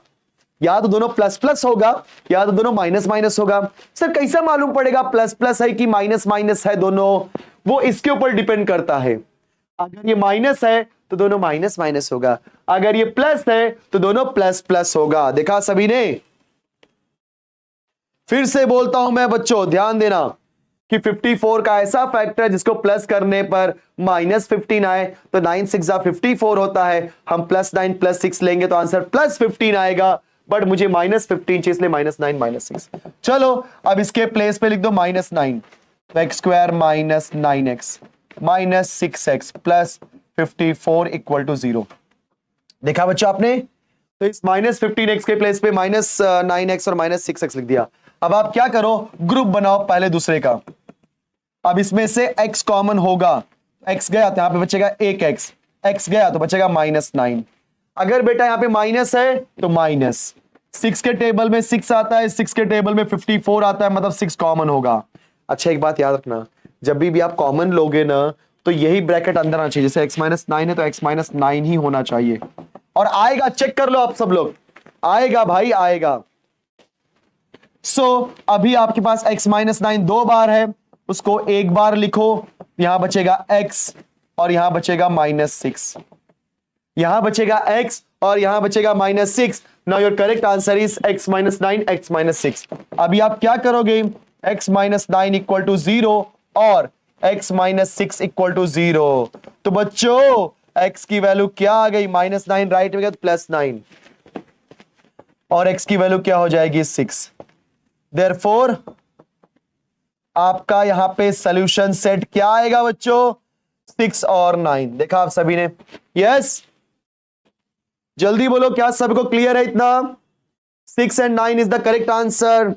या तो दोनों प्लस प्लस होगा या तो दोनों माइनस माइनस होगा। सर कैसा मालूम पड़ेगा प्लस प्लस है कि माइनस माइनस है दोनों? वो इसके ऊपर डिपेंड करता है। अगर ये माइनस है तो दोनों माइनस माइनस होगा, अगर ये प्लस है तो दोनों प्लस प्लस होगा। देखा सभी ने? फिर से बोलता हूं मैं बच्चों, ध्यान देना कि 54 का ऐसा फैक्टर जिसको प्लस करने पर -15 आए, तो 9 6 जा 54 होता है। हम +9 + 6 लेंगे तो आंसर +15 आएगा, बट मुझे -15 चाहिए इसलिए -9 - 6। चलो अब इसके प्लेस पे लिख दो -9, x² - 9x - 6x + 54 = 0। देखा बच्चों आपने? तो इस -15x के प्लेस पे -9x और -6x लिख दिया। अब आप क्या करो, ग्रुप बनाओ पहले दूसरे का। अब इसमें से x कॉमन होगा, x गया तो यहां पे बचेगा 1x, x गया तो बचेगा -9। अगर बेटा यहाँ पे माइनस है तो माइनस, 6 के टेबल में 6 आता है, 6 के टेबल में 54 आता है, मतलब 6 कॉमन होगा। अच्छा एक बात याद रखना, जब भी आप कॉमन लोगे ना तो यही ब्रैकेट अंदर आना चाहिए, जैसे x-9 है तो x-9 ही होना चाहिए, और आएगा, चेक कर लो आप सब लोग, आएगा भाई आएगा। अभी आपके पास x-9 दो बार है, उसको एक बार लिखो, यहां बचेगा x और यहां बचेगा -6, यहां बचेगा x और यहां बचेगा -6। Now your correct answer is x-9 x-6। अभी आप क्या करोगे, x-9 इक्वल टू 0 और x-6 इक्वल टू 0। तो बच्चों x की वैल्यू क्या आ गई, -9 राइट में गया तो +9, और x की वैल्यू क्या हो जाएगी 6। देयरफॉर आपका यहां पे सॉल्यूशन सेट क्या आएगा बच्चों, 6 और 9। देखा आप सभी ने, यस जल्दी बोलो, क्या सबको क्लियर है इतना? 6 and 9 is the correct answer,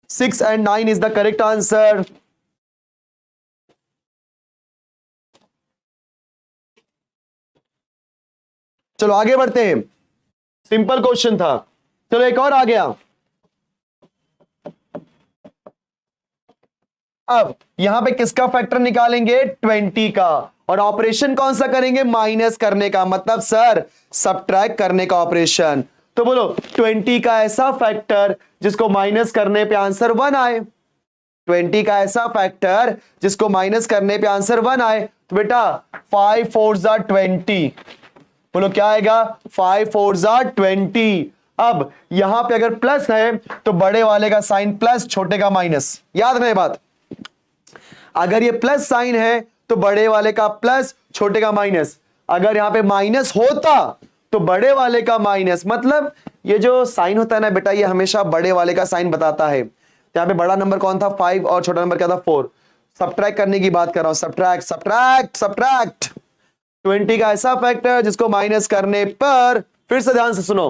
6 and 9 is the correct answer. चलो आगे बढ़ते हैं, सिंपल क्वेश्चन था। चलो एक और आ गया। अब यहां पे किसका फैक्टर निकालेंगे, 20 का, और ऑपरेशन कौन सा करेंगे, माइनस करने का, मतलब सर सबट्रैक्ट करने का ऑपरेशन। तो बोलो 20 का ऐसा फैक्टर जिसको माइनस करने पे आंसर 1 आए, 20 का ऐसा फैक्टर जिसको माइनस करने पे आंसर 1 आए। तो बेटा 5 4 20, बोलो क्या आएगा, 5 4 20। अब यहां पे अगर प्लस है तो बड़े वाले का साइन प्लस, छोटे का माइनस, याद रखना ये बात। अगर ये प्लस साइन है तो बड़े वाले का प्लस, छोटे का माइनस। अगर यहां पे माइनस होता तो बड़े वाले का माइनस, मतलब ये जो साइन होता है ना बेटा, ये हमेशा बड़े वाले का साइन बताता है। तो यहां पे बड़ा नंबर कौन था, 5, और छोटा नंबर क्या था, 4। सब्ट्रैक्ट करने की बात कर रहा हूं, सब्ट्रैक्ट सब्ट्रैक्ट सब्ट्रैक्ट। 20 का ऐसा फैक्टर जिसको माइनस करने पर, फिर से ध्यान से सुनो,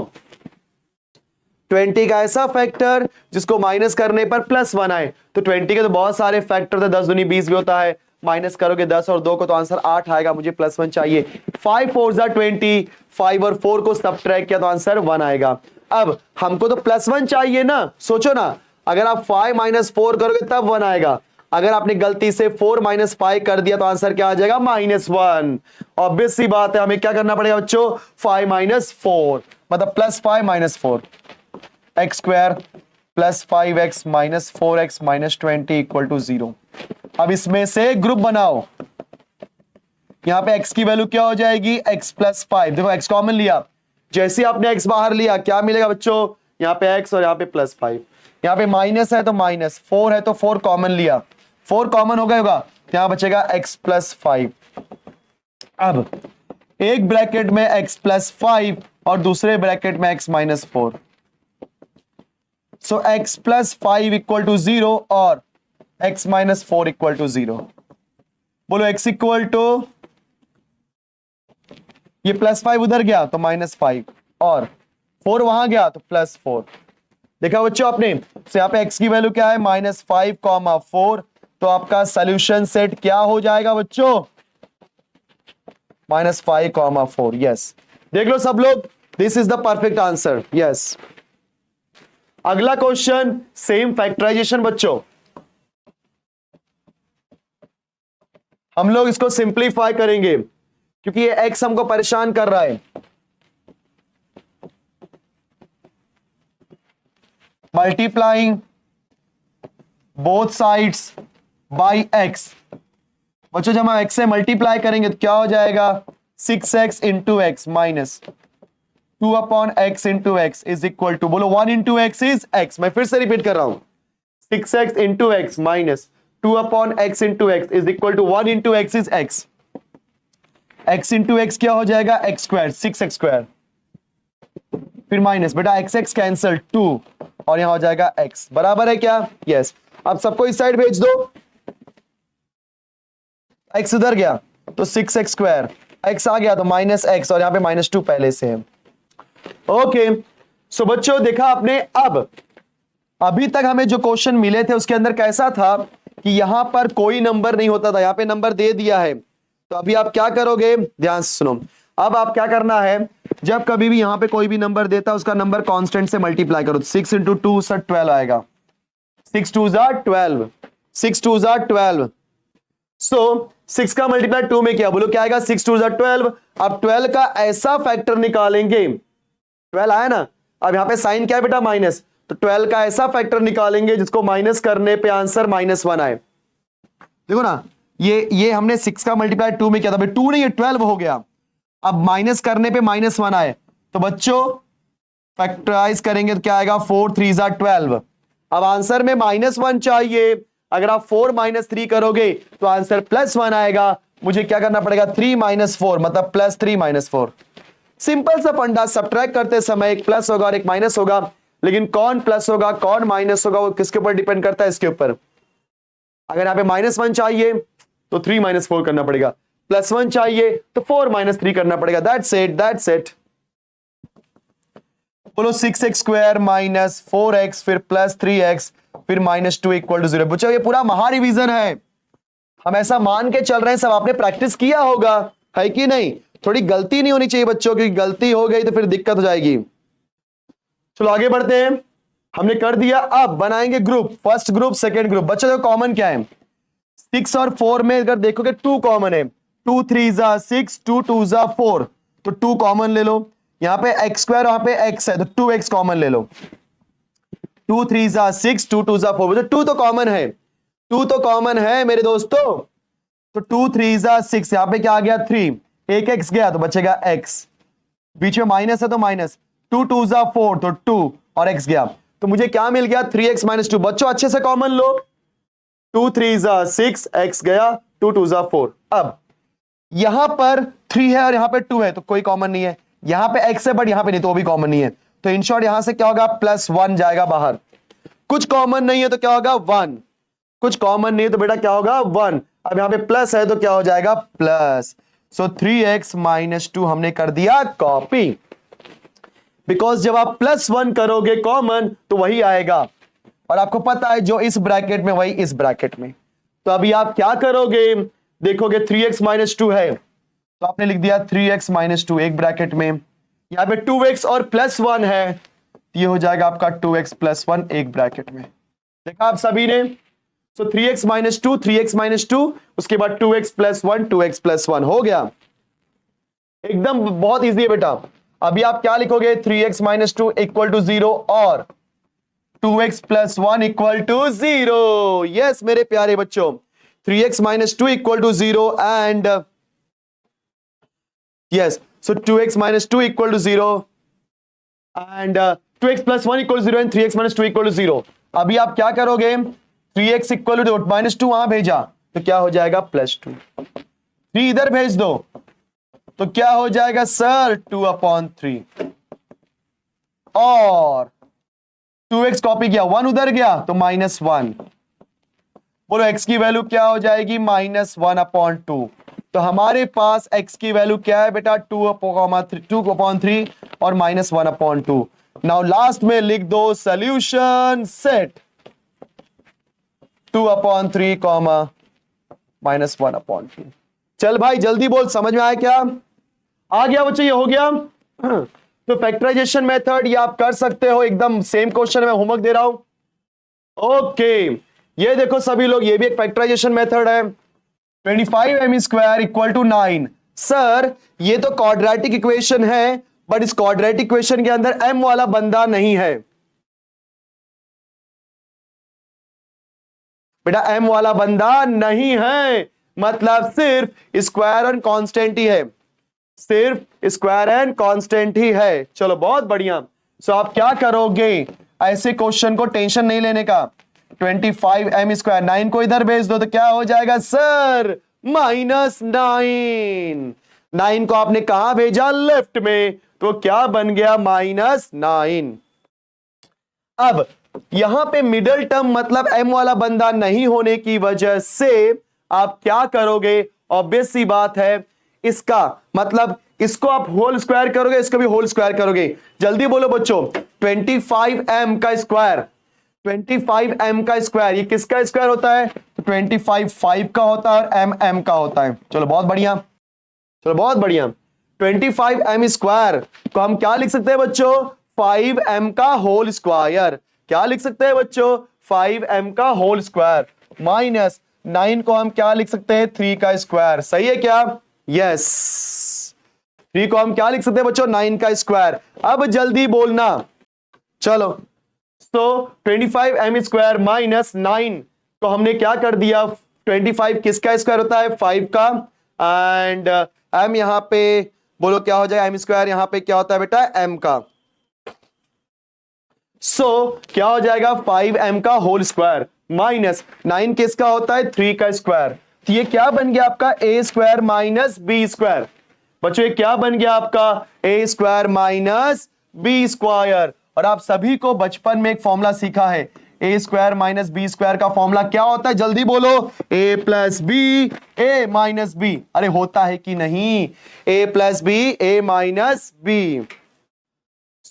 20 का ऐसा फैक्टर जिसको माइनस करने पर +1 आए। तो 20 के तो बहुत सारे फैक्टर थे, 10 दूनी 20 भी होता है, माइनस करोगे 10 और 2 को तो आंसर 8 आएगा, मुझे +1 चाहिए। 5 4 20, 5 और 4 को सब्ट्रैक्ट किया तो आंसर 1 आएगा। अब हमको तो +1 चाहिए ना, सोचो ना, अगर आप 5 - 4 करोगे तब 1 आएगा। अगर आपने गलती से 4 - 5 कर दिया तो आंसर क्या आ जाएगा, -1। ऑब्वियस सी बात है, हमें क्या करना पड़ेगा बच्चों, 5 - 4, मतलब +5 - 4, x² + 5x - 4x - 20 = 0। अब इसमें से ग्रुप बनाओ, यहां पे x की वैल्यू क्या हो जाएगी, x + 5। देखो x कॉमन लिया, जैसे आपने x बाहर लिया क्या मिलेगा बच्चों, यहां पे x और यहां पे +5। यहां पे माइनस है तो माइनस, 4 है तो 4 कॉमन लिया, 4 कॉमन हो गया होगा, यहां बचेगा x + 5। अब एक ब्रैकेट में x + 5 और दूसरे ब्रैकेट में x - 4। सो x + 5 = 0 और x - 4 = 0। बोलो x = ये +5 उधर गया तो -5 और 4 वहां गया तो +4। देखा बच्चों आपने, तो यहां पे x की वैल्यू क्या है, -5, 4। तो आपका सॉल्यूशन सेट क्या हो जाएगा बच्चों, -5, 4। यस, देख लो सब लोग, this is the perfect answer. Yes, अगला क्वेश्चन सेम फैक्टराइजेशन बच्चों, हम लोग इसको सिंप्लीफाई करेंगे क्योंकि ये x हमको परेशान कर रहा है। Multiplying both sides bye x। बच्चों जब हम x से मल्टीप्लाई करेंगे तो क्या हो जाएगा, 6x × x minus 2/x × x is equal to, बोलो 1 × x इज x। मैं फिर से रिपीट कर रहा हूं, 6x × x minus 2/x × x is equal to 1 × x is x। x × x क्या हो जाएगा, x², 6x², फिर माइनस, बेटा x कैंसल 2 और यहां हो जाएगा x, बराबर है क्या, यस। अब सबको इस साइड भेज दो, x उधर गया तो 6x², x आ गया तो -x और यहां पे -2 पहले से है। ओके, सो बच्चों देखा आपने, अब अभी तक हमें जो क्वेश्चन मिले थे उसके अंदर कैसा था कि यहां पर कोई नंबर नहीं होता था, यहां पे नंबर दे दिया है। तो अभी आप क्या करोगे, ध्यान से सुनो, अब आप क्या करना है, जब कभी भी यहां पे कोई भी नंबर देता है उसका नंबर कांस्टेंट से मल्टीप्लाई करो। 6 इंटू 2 सर 12 आएगा। 6 2 12, 6 2 12। सो 6 का मल्टीप्लाई 2 में क्या, बोलो क्या आएगा? 6 2 12। अब 12 का ऐसा फैक्टर निकालेंगे, 12 आया ना, अब यहां पे साइन क्या है बेटा? माइनस। तो 12 का ऐसा फैक्टर निकालेंगे जिसको माइनस करने पे आंसर -1 आए। देखो ना, ये हमने 6 का मल्टीप्लाई 2 में किया था, 2 नहीं, 12 हो गया। अब माइनस करने पे -1 आए, तो बच्चों फैक्टराइज करेंगे तो क्या आएगा? 4 3 12। अब आंसर में -1 चाहिए, अगर आप 4 - 3 करोगे तो आंसर +1 आएगा। मुझे क्या करना पड़ेगा? 3 - 4 मतलब +3 - 4। सिंपल सा फंडा, सब्ट्रैक्ट करते समय एक प्लस होगा और एक माइनस होगा, लेकिन कौन प्लस होगा कौन माइनस होगा वो किसके ऊपर डिपेंड करता है? इसके ऊपर। अगर यहां पे -1 चाहिए तो 3 - 4 करना पड़ेगा, +1 चाहिए तो 4 - 3 करना पड़ेगा। That's it, that's it. बोलो 6x स्क्वायर -4x फिर +3x फिर -2 = 0। बच्चों ये पूरा महारिवीजन है, हम ऐसा मान के चल रहे हैं, सब आपने प्रैक्टिस किया होगा, है कि नहीं? थोड़ी गलती नहीं होनी चाहिए बच्चों की, गलती हो गई तो फिर दिक्कत हो जाएगी। चलो आगे बढ़ते हैं, हमने कर दिया। अब बनाएंगे group, first group second group. बच्चों देखो कॉमन क्या है? 6 और 4 में अगर देखोगे 2 कॉमन है, 2 3 6, 2 2 4, तो 2 कॉमन ले लो। यहां पे x स्क्वायर, वहां पे x है तो 2x कॉमन ले लो। 2 3 6, 2 2 4, 2 तो कॉमन है, 2 तो कॉमन है मेरे दोस्तों। तो 2 3 6, यहां पे क्या आ गया? 3, एक x गया तो बचेगा x, बीच में माइनस है तो माइनस। 2 2 4 तो 2 और x गया, तो मुझे क्या मिल गया? 3x - 2। बच्चों अच्छे से कॉमन लो, 2 3 6, x गया, 2 2 4। अब यहां पर 3 है और यहां पे 2 है तो कोई कॉमन नहीं है, यहां पे x है बट यहां पे नहीं तो वो भी कॉमन नहीं है, तो इन शॉर्ट यहां से क्या होगा? +1 जाएगा बाहर। कुछ कॉमन नहीं है तो क्या होगा? 1। कुछ कॉमन नहीं है तो बेटा क्या होगा? 1। अब यहां पे प्लस है तो क्या हो जाएगा? प्लस। सो 3x - 2 हमने कर दिया कॉपी, बिकॉज जब आप +1 करोगे कॉमन तो वही आएगा, और आपको पता है जो इस ब्रैकेट में वही इस ब्रैकेट में। तो अभी आप क्या करोगे? देखोगे 3x - 2 है तो आपने लिख दिया 3x - 2 एक ब्रैकेट में, यहां पे 2x और +1 है, ये हो जाएगा आपका 2x + 1 एक ब्रैकेट में। देखा आप सभी ने? तो 3x - 2, 3x - 2, उसके बाद 2x + 1, 2x + 1 हो गया। एकदम बहुत इजी है बेटा। अभी आप क्या लिखोगे? 3x - 2 = 0 और 2x + 1 = 0। यस मेरे प्यारे बच्चों, 3x - 2 = 0 and yes, so 2x - 2 = 0 and 2x + 1 = 0 and 3x - 2 = 0। अभी आप क्या करोगे? 3x = -2 वहां भेजा तो क्या हो जाएगा? +2। 3 इधर भेज दो तो क्या हो जाएगा सर? 2/3। और 2x कॉपी किया, 1 उधर गया तो -1। बोलो x की वैल्यू क्या हो जाएगी? -1/2। तो हमारे पास x की वैल्यू क्या है बेटा? 2/3 और -1/2। नाउ लास्ट में लिख दो सॉल्यूशन सेट 2/3, -1/2। चल भाई जल्दी बोल, समझ में आया क्या? आ गया बच्चे, ये हो गया। तो फैक्टराइजेशन मेथड ये आप कर सकते हो, एकदम सेम क्वेश्चन मैं होमवर्क दे रहा हूं। ओके, ये देखो सभी लोग, ये भी एक फैक्टराइजेशन मेथड है। 25m² = 9। सर ये तो क्वाड्रेटिक इक्वेशन है, बट इस क्वाड्रेटिक इक्वेशन के अंदर m वाला बंदा नहीं है बेटा, m वाला बंदा नहीं है, मतलब सिर्फ स्क्वायर एंड कांस्टेंट ही है, सिर्फ स्क्वायर एंड कांस्टेंट ही है। चलो बहुत बढ़िया। सो आप क्या करोगे? ऐसे क्वेश्चन को टेंशन नहीं लेने का। 25m², 9 को इधर भेज दो तो क्या हो जाएगा सर? -9। 9 को आपने कहां भेजा? लेफ्ट में, तो क्या बन गया? -9। अब यहां पे मिडल टर्म मतलब m वाला बंदा नहीं होने की वजह से आप क्या करोगे? ऑब्वियस सी बात है, इसका मतलब इसको आप होल स्क्वायर करोगे, इसको भी होल स्क्वायर करोगे। जल्दी बोलो बच्चों, 25m का स्क्वायर, 25m का स्क्वायर, ये किसका स्क्वायर होता है? तो 25 5 का होता है और m का होता है। चलो बहुत बढ़िया, चलो बहुत बढ़िया। 25m स्क्वायर को हम क्या लिख सकते हैं बच्चों, 5m का होल स्क्वायर। क्या लिख सकते हैं बच्चों, 5m का होल स्क्वायर माइनस 9 को हम क्या लिख सकते हैं, 3 का स्क्वायर। सही है क्या? यस। 3 को हम क्या लिख सकते हैं बच्चों, 9 का स्क्वायर। अब जल्दी बोलना, चलो। तो 25m स्क्वायर माइनस 9 को हमने क्या कर दिया, 25 किसका स्क्वायर होता है, 5 का, एंड m यहां पे बोलो क्या हो जाएगा, m स्क्वायर यहां पे क्या होता है बेटा, m का। सो क्या हो जाएगा, 5m का होल स्क्वायर माइनस 9 किसका होता है, 3 का स्क्वायर। तो ये क्या बन गया आपका, a square minus b square. बच्चों ये क्या बन गया आपका, a square minus b square. और आप सभी को बचपन में एक फॉर्मूला सीखा है, a square minus b square का फॉर्मूला क्या होता है, जल्दी बोलो, a plus b a minus b. अरे होता है कि नहीं, a plus b a minus b.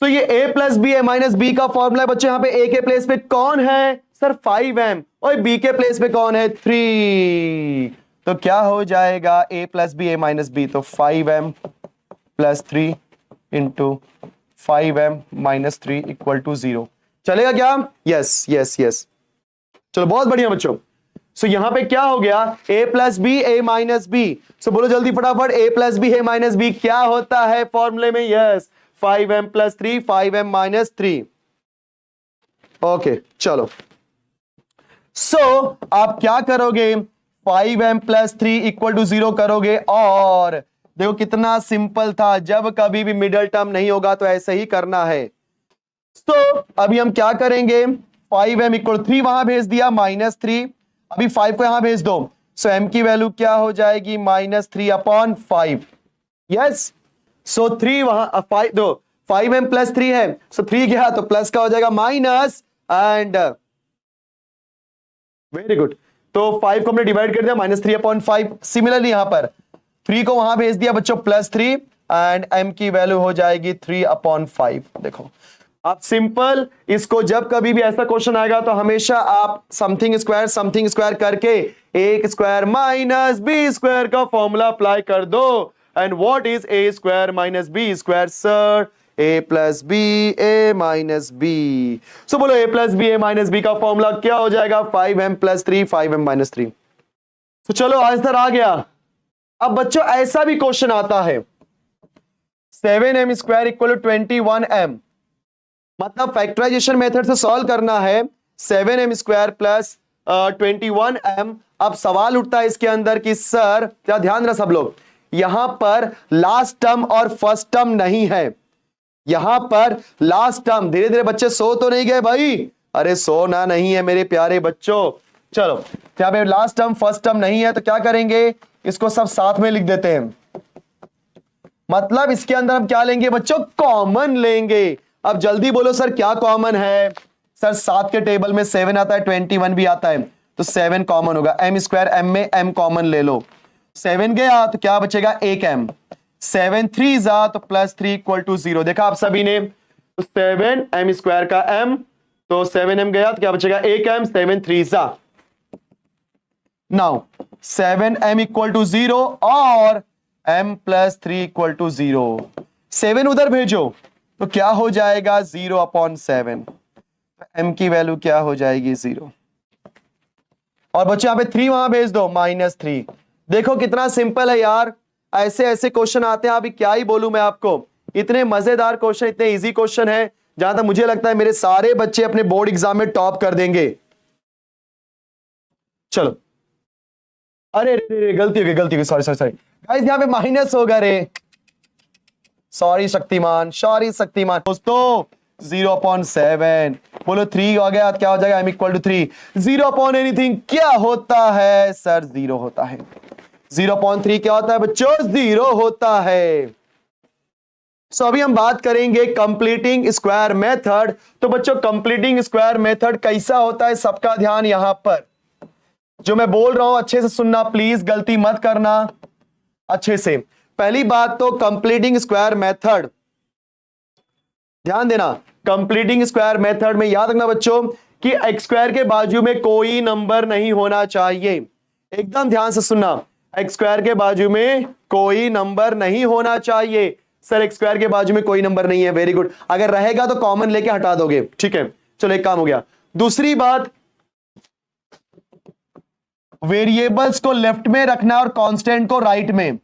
तो ये a plus b a minus B का फॉर्मूला है बच्चों। यहां पे a के प्लेस पे कौन है सर, 5m, और b के प्लेस पे कौन है, 3। तो क्या हो जाएगा, a plus b a minus b, तो 5m plus 3 into 5m minus 3 equal to 0। चलेगा क्या? Yes yes yes. चलो बहुत बढ़िया बच्चों। सो यहां पे क्या हो गया, a plus b a minus b. So बोलो जल्दी फटाफट, a plus b a minus b क्या होता है फॉर्मूले में, yes 5m plus 3 5m minus 3। Okay चलो। सो आप क्या करोगे, 5m प्लस 3 इक्वल टू 0 करोगे, और देखो कितना सिंपल था, जब कभी भी मिडिल टर्म नहीं होगा तो ऐसे ही करना है। तो अभी हम क्या करेंगे, 5m इक्वल 3 वहां भेज दिया माइनस 3, अभी 5 को यहां भेज दो। सो m की वैल्यू क्या हो जाएगी, माइनस 3 अपॉन 5। यस, सो 3 वहां 5 दो, 5m प्लस 3 है, सो 3 गया तो प्लस का हो जाएगा माइनस, एंड वेरी गुड। तो 5 को हमने डिवाइड कर दिया, माइनस 3 अपॉन 5। सिमिलरली यहां पर 3 को वहां भेज दिया बच्चों प्लस 3, एंड m की वैल्यू हो जाएगी 3 अपॉन 5। देखो आप सिंपल इसको, जब कभी भी ऐसा क्वेश्चन आएगा तो हमेशा आप समथिंग स्क्वायर करके एक स्क्वायर माइनस बी स्क्वायर का फॉर्मूला अप्लाई कर दो। And what is a square minus b square, sir a plus b a minus b. So बोलो a plus b a minus B का फॉर्मूला क्या हो जाएगा, 5m प्लस 3 5m माइनस 3। तो चलो आंसर आ गया। अब बच्चों ऐसा भी क्वेश्चन आता है, 7m square equal to 21m, मतलब फैक्टराइजेशन मेथड से सॉल्व करना है, 7m स्क्वायर प्लस 21m। अब सवाल उठता है इसके अंदर कि सर, क्या ध्यान रहा सब लोग, यहां पर लास्ट टर्म और फर्स्ट टर्म नहीं है, यहां पर लास्ट टर्म, धीरे धीरे बच्चे सो तो नहीं गए भाई, अरे सोना नहीं है मेरे प्यारे बच्चों। चलो यहां पे लास्ट टर्म फर्स्ट टर्म नहीं है, तो क्या करेंगे, इसको सब साथ में लिख देते हैं। मतलब इसके अंदर हम क्या लेंगे बच्चों, कॉमन लेंगे। अब जल्दी बोलो सर क्या कॉमन है, सर 7 के टेबल में 7 आता है, 21 भी आता है, तो 7 कॉमन होगा। m स्क्वायर m में m कॉमन ले लो, 7 गया तो क्या बचेगा, 1m, 7 3 जा तो प्लस 3 इक्वल टू 0। देखा आप सभी ने, तो 7m स्क्वायर का m, तो 7m गया तो क्या बचेगा, 1m, 7 3 जा। नाउ 7m इक्वल टू 0 और m प्लस 3 इक्वल टू 0, 7 उधर भेजो तो क्या हो जाएगा, 0 अपॉन 7। m की वैल्यू क्या हो जाएगी, 0। और बच्चों यहां पे 3 वहां भेज दो, माइनस 3। देखो कितना सिंपल है यार, ऐसे ऐसे क्वेश्चन आते हैं, अभी क्या ही बोलूं मैं आपको, इतने मजेदार क्वेश्चन, इतने इजी क्वेश्चन है, जहां तक मुझे लगता है मेरे सारे बच्चे अपने बोर्ड एग्जाम में टॉप कर देंगे। चलो, अरे गलती हो गई, सॉरी गाइस, यहां पे माइनस होगा रे, सॉरी शक्तिमान दोस्तों, 0 अपॉन 7। बोलो 3 हो गया, क्या हो जाएगा, m equal to 3। 0 upon anything क्या होता है सर, 0 होता है। 0 अपॉन 3 क्या होता है बच्चों, 0 होता है। सो अभी हम बात करेंगे कंप्लीटिंग स्क्वायर मेथड। तो बच्चों कंप्लीटिंग स्क्वायर मेथड कैसा होता है, सबका ध्यान यहां पर, जो मैं बोल रहा हूं अच्छे से सुनना प्लीज, गलती मत करना अच्छे से। पहली बात तो कंप्लीटिंग स्क्वायर मेथड, ध्यान देना, कंप्लीटिंग स्क्वायर मेथड में याद रखना बच्चों कि एक्स स्क्वायर के बाजू में कोई नंबर नहीं होना चाहिए। एकदम ध्यान से सुनना, एक्स स्क्वायर के बाजू में कोई नंबर नहीं होना चाहिए। सर एक्स स्क्वायर के बाजू में कोई नंबर नहीं है, वेरी गुड। अगर रहेगा तो कॉमन लेके हटा दोगे, ठीक है। चलो एक काम हो गया। दूसरी बात, वेरिएबल्स को लेफ्ट में रखना और कांस्टेंट को राइट में।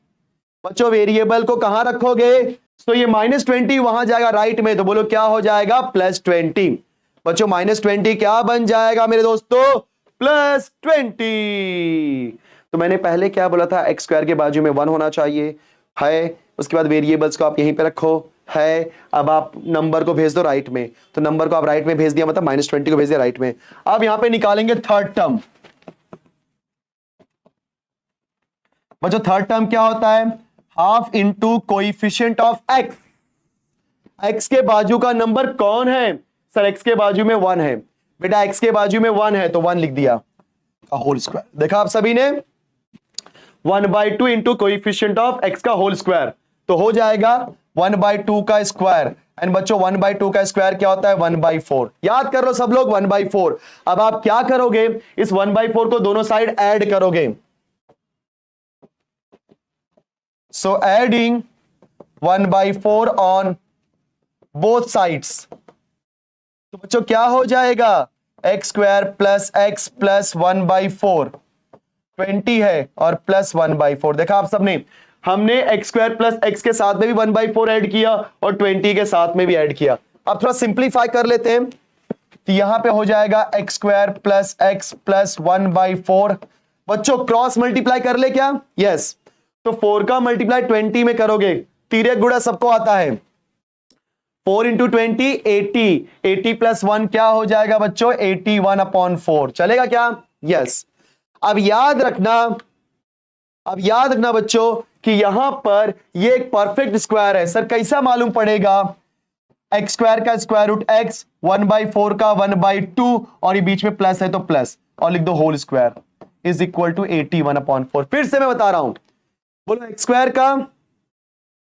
बच्चों वेरिएबल को कहां रखोगे? तो ये -20 वहां जाएगा राइट में, तो बोलो क्या हो जाएगा? +20। बच्चों -20 क्या बन जाएगा मेरे दोस्तों? +20। तो मैंने पहले क्या बोला था? एक्स स्क्वायर के बाजू में 1 होना चाहिए, है। उसके बाद वेरिएबल्स को आप यहीं पे रखो, है। अब आप नंबर को भेज दो राइट में, तो नंबर को आप राइट में भेज दिया, मतलब -20 को भेज दिया राइट में। अब यहां पे निकालेंगे थर्ड टर्म। बच्चों थर्ड टर्म क्या होता है? Half into coefficient of x. X के बाजू का नंबर कौन है? सर एक्स के बाजू में 1 है। बेटा एक्स के बाजू में 1 है तो 1 लिख दिया का होल स्क्वायर। देखा आप सभी ने? 1/2 इंटू कोएफिशिएंट ऑफ एक्स का होल स्क्वायर, तो हो जाएगा 1/2 का स्क्वायर। एंड बच्चों 1/2 का स्क्वायर क्या होता है? 1/4। याद कर लो सब लोग, 1/4। अब आप क्या करोगे? इस 1/4 को दोनों साइड ऐड करोगे। So adding 1/4 on both sides, तो बच्चों क्या हो जाएगा? X square plus x plus 1/4, 20 है, और प्लस 1/4। देखा आप सबने? हमने एक्स स्क्वायर प्लस एक्स के साथ में भी 1/4 ऐड किया और 20 के साथ में भी ऐड किया। अब थोड़ा सिंप्लीफाई कर लेते हैं, तो यहां पे हो जाएगा x square plus x plus 1/4। बच्चों क्रॉस मल्टीप्लाई कर ले क्या? यस। तो 4 का मल्टीप्लाई 20 में करोगे, तिर्यक गुणा सबको आता है। 4 इंटू 20 80, 80 प्लस 1 क्या हो जाएगा बच्चों? 81/4। चलेगा क्या? यस। अब याद रखना बच्चों कि यहां पर ये एक परफेक्ट स्क्वायर है। सर कैसा मालूम पड़ेगा? एक्स स्क्वायर का स्क्वायर रूट एक्स, 1/4 का 1/2, और ये बीच में प्लस है तो प्लस, और लिख दो whole square is equal to 81/4। फिर से मैं बता रहा हूं, बोलो एक्स स्क्वायर का,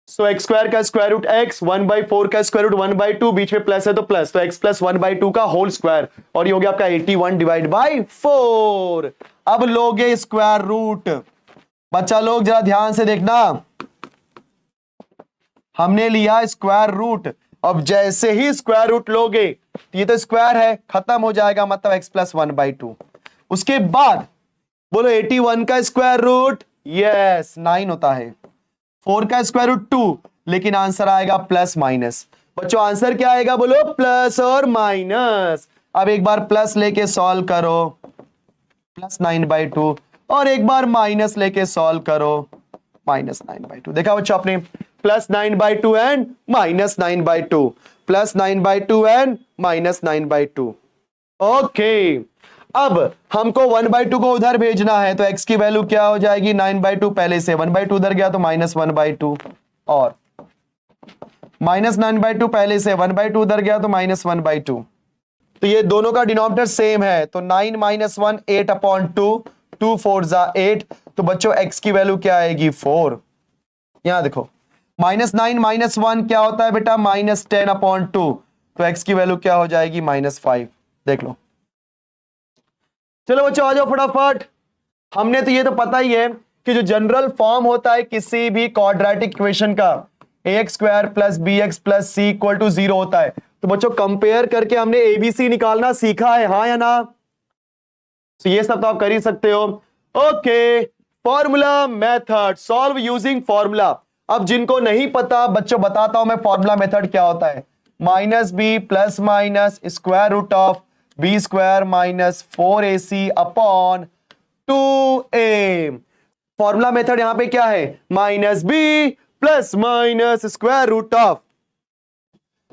सो एक्स स्क्वायर का स्क्वायर रूट एक्स, 1/4 का स्क्वायर रूट 1/2, बीच में प्लस है तो प्लस, तो एक्स प्लस 1/2 का होल स्क्वायर, और ये हो गया आपका 81/4। अब लोगे स्क्वायर रूट। बच्चा लोग जरा ध्यान से देखना, हमने लिया स्क्वायर रूट। अब जैसे ही स्क्वायर रूट लोगे, ये तो स्क्वायर है, खत्म हो जाएगा, मतलब एक्स प्लस 1/2। उसके बाद बोलो 81 का स्क्वायर रूट, यस 9 होता है। 4 का स्क्वायर रूट 2, लेकिन आंसर आएगा प्लस माइनस। बच्चों आंसर क्या आएगा? बोलो प्लस और माइनस। अब एक बार प्लस लेके सॉल्व करो, प्लस 9/2, और एक बार माइनस लेके सॉल्व करो, -9/2। देखा बच्चों आपने? Plus 9/2 and -9/2, plus 9/2 and -9/2। Okay, अब हमको 1/2 को उधर भेजना है, तो x की वैल्यू क्या हो जाएगी? 9/2। पहले से 1/2 उधर गया तो -1/2, और -9/2 पहले से 1/2 उधर गया तो -1/2। तो ये दोनों का डिनोमिनेटर सेम है, तो 9 - 1 8/2, 2 4 जा 8। तो बच्चों x की वैल्यू क्या आएगी? 4। यहां देखो, -9 - 1 क्या होता है बेटा? -10/2। तो x की वैल्यू क्या हो जाएगी? -5। देख लो। चलो बच्चों आ जाओ फटाफट। हमने तो ये तो पता ही है कि जो जनरल फॉर्म होता है किसी भी क्वाड्रेटिक इक्वेशन का, ax square plus bx plus c equal to 0 होता है। तो बच्चों कंपेयर करके हमने abc निकालना सीखा है, हाँ या ना? तो ये सब तो आप कर ही सकते हो। Okay, formula method, solve using formula. अब जिनको नहीं पता बच्चों बताता हूं मैं फॉर्मूला मेथड क्या होता है। -b plus minus square root of b square minus 4ac upon 2a। Formula method यहां पे क्या है? -b plus minus square root of,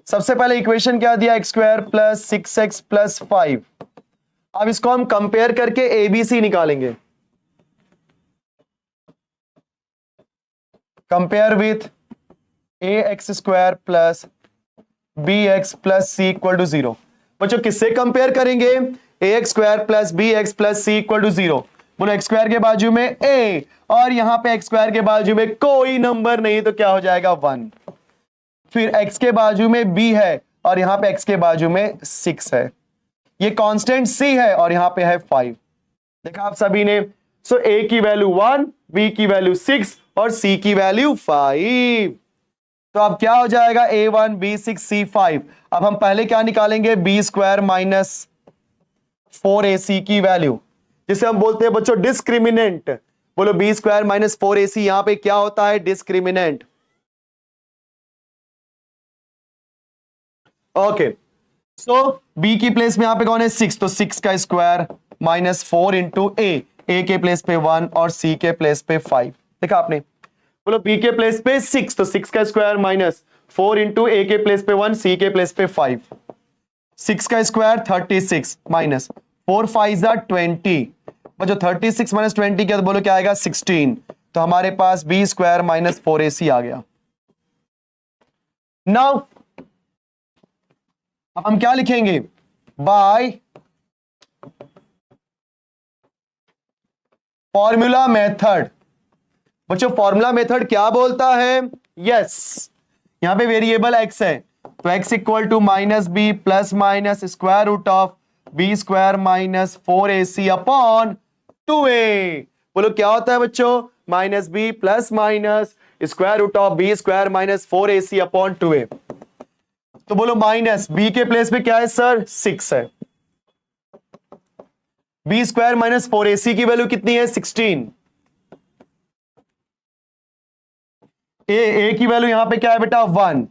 सबसे पहले इक्वेशन क्या दिया? x square plus 6x plus 5। अब इसको हम कंपेयर करके abc निकालेंगे। Compare with ax square plus bx plus c equal to 0। बच्चों किससे कंपेयर करेंगे? ax square plus bx plus c equal to 0। बोलो x स्क्वायर के बाजू में a, और यहां पे x स्क्वायर के बाजू में कोई नंबर नहीं, तो क्या हो जाएगा? 1। फिर x के बाजू में b है, और यहां पे x के बाजू में 6 है। ये कांस्टेंट c है, और यहां पे है 5। देखा आप सभी ने? सो ए की वैल्यू 1, बी की वैल्यू 6 और सी की वैल्यू 5। तो अब क्या हो जाएगा, A1 B6 C5। अब हम पहले क्या निकालेंगे, बी स्क्वायर माइनस 4AC की वैल्यू, जिसे हम बोलते हैं बच्चों डिस्क्रिमिनेंट। बोलो बी स्क्वायर माइनस 4AC यहां पे क्या होता है, डिस्क्रिमिनेंट। ओके, सो बी की प्लेस में यहां पे कौन है, 6, तो 6 का स्क्वायर माइनस 4 इंटू ए के प्लेस पे 1 और सी के प्लेस पे 5। देखा आपने, बोलो बी के प्लेस पे 6, तो 6 का स्क्वायर माइनस 4 इंटू ए के प्लेस पे 1, सी के प्लेस पे 5। 6 का स्क्वायर 36 माइनस 4 5 20, जो 36 माइनस 20 किया तो बोलो क्या आएगा, 16। तो हमारे पास बी स्क्वायर माइनस 4AC आ गया। नाउ अब हम क्या लिखेंगे, बाय फॉर्मूला मेथड। बच्चों फॉर्मूला मेथड क्या बोलता है, यस यहां पे वेरिएबल एक्स है, तो x equal to minus b plus minus square root of b square minus 4AC upon 2a। बोलो क्या होता है बच्चों, minus b plus minus square root of b square minus 4AC upon 2a। तो बोलो माइनस बी के प्लेस पे क्या है सर, 6 है, बी स्क्वायर माइनस 4AC की वैल्यू कितनी है, 16। ए की वैल्यू यहां पे क्या है बेटा, 1,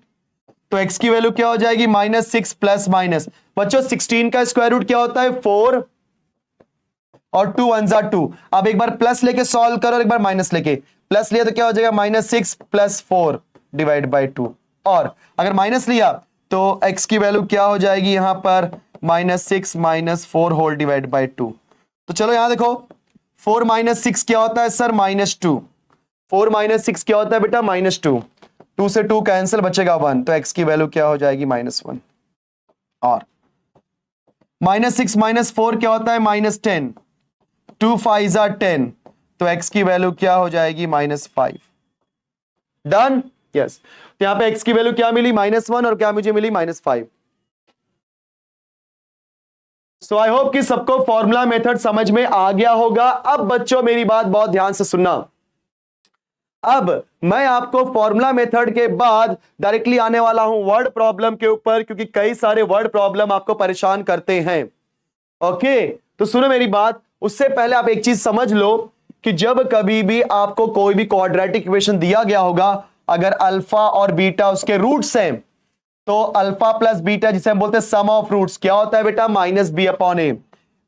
तो x की वैल्यू क्या हो जाएगी, माइनस 6 प्लस माइनस। बच्चों 16 का स्क्वायर रूट क्या होता है, 4 और 2 1 जा 2। अब एक बार प्लस लेके सॉल्व करो और एक बार माइनस लेके, प्लस लिया तो क्या हो जाएगा, माइनस 6 प्लस 4 डिवाइड बाई 2, और अगर माइनस लिया तो x की वैल्यू क्या हो जाएगी यहां पर, minus 6 minus 4 whole divide by 2। तो चलो यहां देखो, 4 माइनस 6 क्या होता है सर, माइनस 2। 4 माइनस 6 क्या होता है बेटा, माइनस 2। 2 से 2 कैंसिल, बचेगा 1, तो x की वैल्यू क्या हो जाएगी, माइनस 1। और माइनस 6 माइनस 4 क्या होता है, माइनस 10। 2 5 जा 10, तो x की वैल्यू क्या हो जाएगी, माइनस 5। Done, yes. तो यहां पे x की वैल्यू क्या मिली, माइनस 1, और क्या मुझे मिली, माइनस 5। सो आई होप कि सबको फॉर्मूला मेथड समझ में आ गया होगा। अब बच्चों मेरी बात बहुत ध्यान से सुनना, अब मैं आपको फॉर्मूला मेथड के बाद डायरेक्टली आने वाला हूं वर्ड प्रॉब्लम के ऊपर, क्योंकि कई सारे वर्ड प्रॉब्लम आपको परेशान करते हैं। ओके, तो सुनो मेरी बात, उससे पहले आप एक चीज समझ लो कि जब कभी भी आपको कोई भी क्वाड्रेटिक इक्वेशन दिया गया होगा, अगर अल्फा और बीटा उसके रूट्स हैं, तो अल्फा प्लस बीटा जिसे हम बोलते हैं सम ऑफ रूट्स, क्या होता है बेटा, minus b upon a.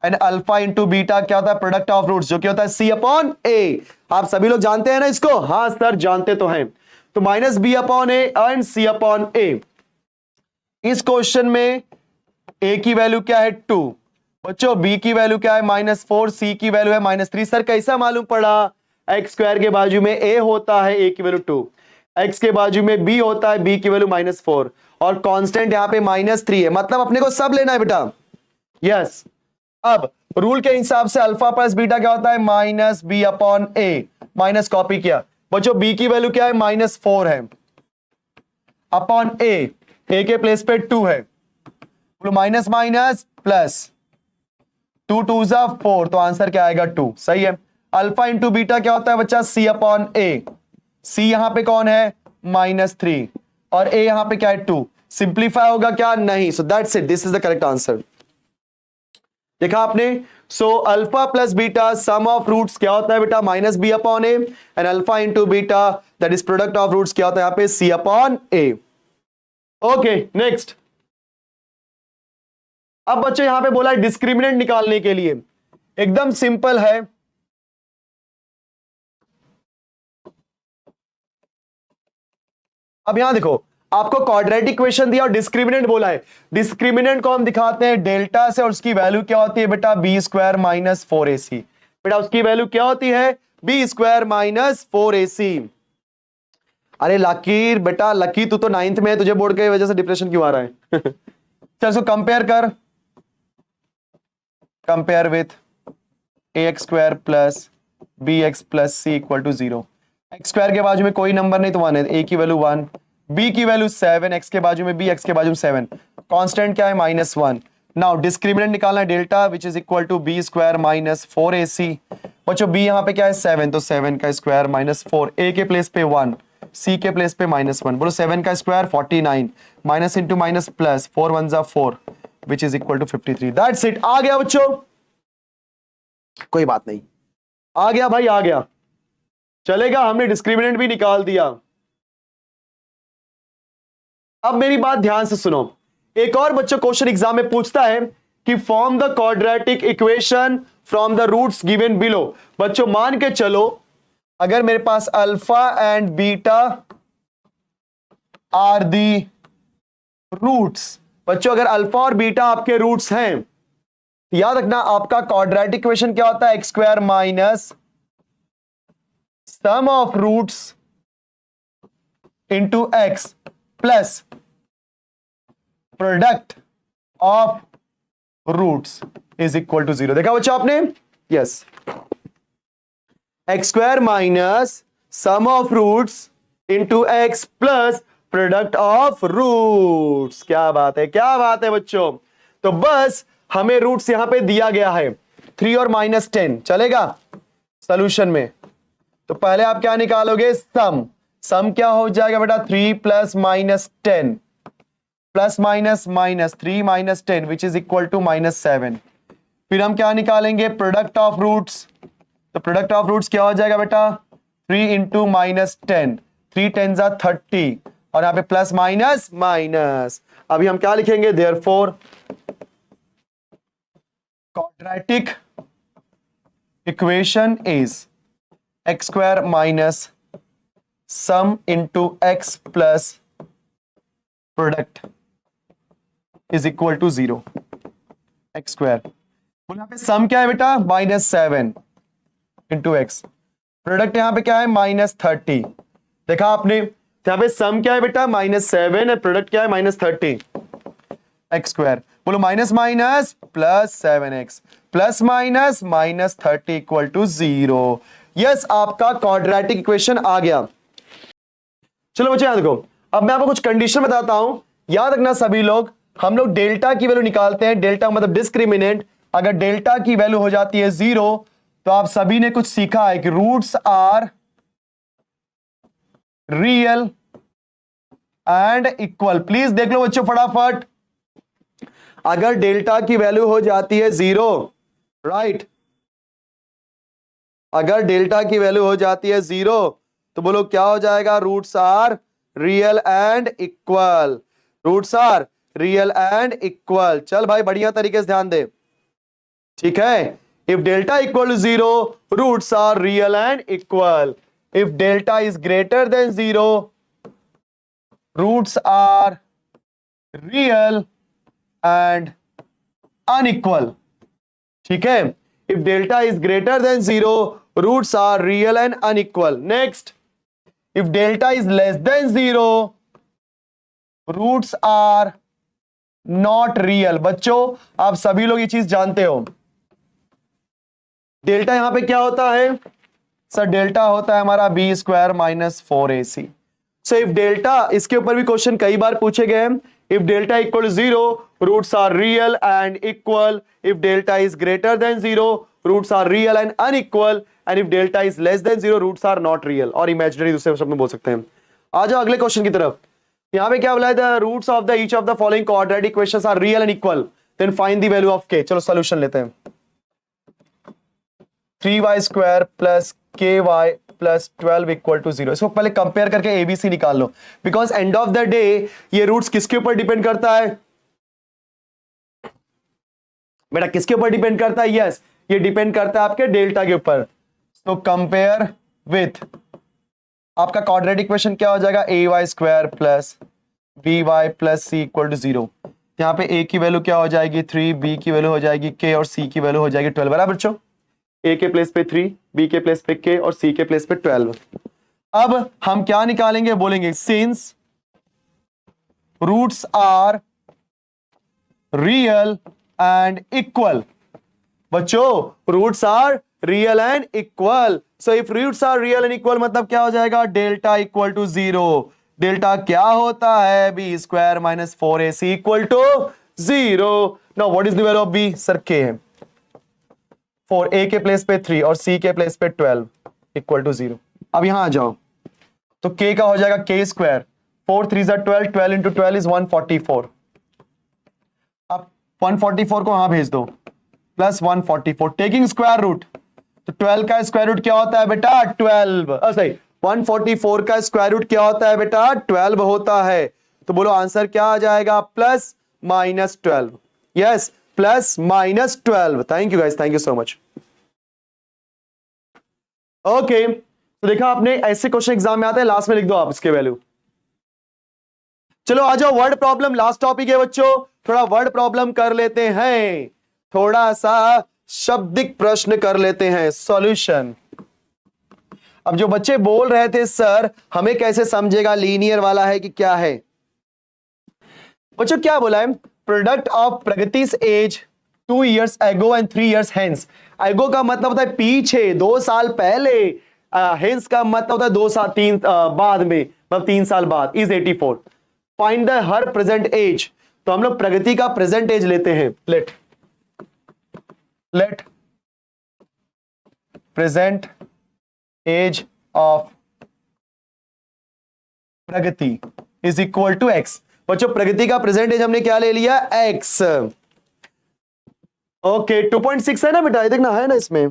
And alpha into beta क्या होता है, प्रोडक्ट ऑफ रूट्स, जो क्या होता है, सी अपॉन ए। आप सभी लोग जानते हैं ना इसको, हाँ सर जानते तो हैं। तो minus b upon a and c upon a. इस क्वेश्चन में ए की वैल्यू क्या है, 2। बच्चों बी की वैल्यू क्या है, माइनस 4, सी की वैल्यू है माइनस 3। सर कैसा मालूम पड़ा, एक्स स्क्वायर के बाजू में ए होता है, ए की वैल्यू 2, एक्स के बाजू में बी होता है, बी की वैल्यू माइनस 4, और कांस्टेंट यहां पे माइनस 3 है, मतलब अपने को सब लेना है बेटा, यस। अब रूल के हिसाब से अल्फा प्लस बीटा क्या होता है, माइनस बी अपॉन ए, माइनस कॉपी किया। बच्चों बी की वैल्यू क्या है, माइनस 4 है, अपॉन ए के प्लेस पे 2 है, माइनस माइनस प्लस, 2 2 जा 4, तो आंसर क्या आएगा, 2। सही है। अल्फा इंटू बीटा क्या होता है बच्चा, सी अपॉन ए। सी यहां पे कौन है, माइनस 3, और ए यहां पे क्या है, 2। सिंप्लीफाई होगा क्या, नहीं। So that's it, this is the correct answer. देखा आपने। So alpha plus beta sum of roots क्या होता है बेटा, minus b upon a, and alpha into beta that is product of roots क्या होता है यहां पे, c upon a. Okay next. अब बच्चों यहां पे बोला है डिस्क्रिमिनेंट निकालने के लिए, एकदम सिंपल है। अब यहां देखो, आपको क्वाड्रेटिक इक्वेशन दिया और डिस्क्रिमिनेंट बोला है। डिस्क्रिमिनेंट को हम दिखाते हैं डेल्टा से, और उसकी वैल्यू क्या होती है बेटा, बी स्क्वायर माइनस 4AC। बेटा उसकी वैल्यू क्या होती है, बी स्क्वायर माइनस 4AC। अरे लकीर बेटा, लकी तू तो 9th में है, तुझे बोर्ड की वजह से डिप्रेशन क्यों आ रहा है चल सो कंपेयर कर, compare with ax square plus B x plus C equal to 0। X square के बाजू में कोई नंबर नहीं तो 1 है, a की वैल्यू 1, b की वैल्यू 7, x के बाजू में b, x के बाजू में 7, कांस्टेंट क्या है, माइनस 1। नाउ डिस्क्रिमिनेंट निकालना है delta which is equal to b square minus 4AC। बच्चों b यहाँ पे क्या है 7, तो 7 का स्क्वायर माइनस 4, a के प्लेस पे 1, c के प्लेस पे -1, बोलो 7 का square 49, minus into minus plus, 4 1 जा 4 which is equal to 53। That's it. आ गया बच्चों, कोई बात नहीं, आ गया भाई, आ गया, चलेगा, हमने डिस्क्रिमिनेंट भी निकाल दिया। अब मेरी बात ध्यान से सुनो, एक और बच्चों क्वेश्चन एग्जाम में पूछता है कि form the quadratic equation from the roots given below. बच्चों मान के चलो अगर मेरे पास alpha and beta are the roots, बच्चों अगर अल्फा और बीटा आपके रूट्स हैं, याद रखना आपका क्वाड्रेटिक इक्वेशन क्या होता है, x square minus sum of roots into x plus product of roots is equal to 0। देखा बच्चों आपने, yes, x square minus sum of roots into x plus product of roots. क्या बात है, क्या बात है बच्चों। तो बस हमें रूट्स यहां पे दिया गया है 3 और -10, चलेगा सॉल्यूशन में। तो पहले आप क्या निकालोगे, सम। सम क्या हो जाएगा बेटा, 3 plus -10 plus minus minus 3 - 10 which is equal to -7। फिर हम क्या निकालेंगे, प्रोडक्ट ऑफ रूट्स। तो प्रोडक्ट ऑफ रूट्स क्या हो जाएगा बेटा, 3 इंटू -10, 3 10 जा 30 और यहां पे प्लस माइनस माइनस। अभी हम क्या लिखेंगे, therefore quadratic equation is x square minus sum into x plus product is equal to 0। X square, यहां पे सम क्या है बेटा, -7 इंटू एक्स, प्रोडक्ट यहां पे क्या है -30। देखा आपने, यहां पे सम क्या है बेटा -7 और प्रोडक्ट क्या है -30। एक्स स्क्वायर, बोलो minus minus plus 7x plus minus -30 equal to 0। Yes, आपका क्वाड्रेटिक इक्वेशन आ गया। चलो बच्चे याद रखो, अब मैं आपको कुछ कंडीशन बताता हूं, याद रखना सभी लोग। हम लोग डेल्टा की वैल्यू निकालते हैं, डेल्टा मतलब डिस्क्रिमिनेंट। अगर डेल्टा की वैल्यू हो जाती है 0 तो आप सभी ने कुछ सीखा है कि roots are real and equal. Please देख लो बच्चों फटाफट, अगर डेल्टा की वैल्यू हो जाती है 0, राइट, अगर डेल्टा की वैल्यू हो जाती है 0 तो बोलो क्या हो जाएगा, roots are real and equal. Roots are real and equal. चल भाई बढ़िया तरीके से ध्यान दे, ठीक है। If delta equal to 0 roots are real and equal. If delta is greater than 0 roots are real and unequal, ठीक है। If delta is greater than 0 roots are real and unequal. Next, if delta is less than 0 roots are not real. बच्चों आप सभी लोग ये चीज जानते हो, डेल्टा यहां पे क्या होता है सर, डेल्टा होता है हमारा b square minus 4ac। So if delta, इसके ऊपर भी क्वेश्चन कई बार पूछे गए हैं। If delta equal to 0 roots are real and equal. If delta is greater than 0 roots are real and unequal. And if delta is less than 0 roots are not real और इमेजिनरी, दूसरे शब्द में बोल सकते हैं। आ जाओ अगले क्वेश्चन की तरफ। यहां पे क्या बोला है, the roots of the each of the following quadratic equations are real and equal, then find the value of k। चलो सॉल्यूशन लेते हैं। 3y square plus ky plus 12 equal to 0। इसको पहले कंपेयर करके एबीसी निकाल लो, because end of the day ये रूट्स किसके ऊपर डिपेंड करता है बेटा, किसके ऊपर डिपेंड करता है, यस ये डिपेंड करता है आपके डेल्टा के ऊपर। तो कंपेयर विथ, आपका क्वाड्रेटिक इक्वेशन क्या हो जाएगा, ay square plus by plus c equal to 0। यहाँ पे a की वैल्यू क्या हो जाएगी 3, b की वैल्यू हो जाएगी k और c की वैल्यू हो जाएगी 12। बराबर बच्चों, a के प्लेस पे 3, b के प्लेस पे k और c के प्लेस पे 12। अब हम क्या निकालेंगे, बोलेंगे since roots are real and equal. बच्चों roots are real and equal, so if roots are real and equal मतलब क्या हो जाएगा, डेल्टा इक्वल टू 0। डेल्टा क्या होता है, b square minus 4ac equal to 0। Now what is the value of b, sir k है। 4, ए के प्लेस पे 3 और सी के प्लेस पे 12 इक्वल टू 0। अब यहां आ जाओ तो k का हो जाएगा k स्क्वायर, 4 3 12, 12 इंटू 12 इज 144। अब 144 को वहां भेज दो, प्लस 144 टेकिंग स्क्वायर रूट, तो 12 का स्क्वायर रूट क्या होता है बेटा 12, सही 144 का स्क्वायर रूट क्या होता है बेटा 12 होता है। तो बोलो आंसर क्या आ जाएगा, plus minus 12। Yes, plus minus 12। Thank you guys, thank you so much. Okay, तो देखा आपने, ऐसे क्वेश्चन एग्जाम में आते हैं, लास्ट में लिख दो आप इसके वैल्यू। चलो आ जाओ वर्ड प्रॉब्लम, लास्ट टॉपिक है बच्चों, थोड़ा वर्ड प्रॉब्लम कर लेते हैं, थोड़ा सा शब्दिक प्रश्न कर लेते हैं, सॉल्यूशन। अब जो बच्चे बोल रहे थे सर हमें कैसे समझेगा लीनियर वाला है कि क्या है, बच्चों क्या बोला है, product of Pragati's age 2 years ago and 3 years hence। एगो का मतलब होता है पीछे, 2 साल पहले, हेंस का मतलब होता है 2 साल 3 बाद में, मतलब 3 साल बाद, is 84। Find the her present age, तो हम लोग प्रगति का प्रेजेंट एज लेते हैं, let present age of Pragati is equal to x. बच्चों प्रगति का प्रेजेंट एज हमने क्या ले लिया, एक्स। ओके 2.6 है ना बेटा, ये देखना है ना इसमें,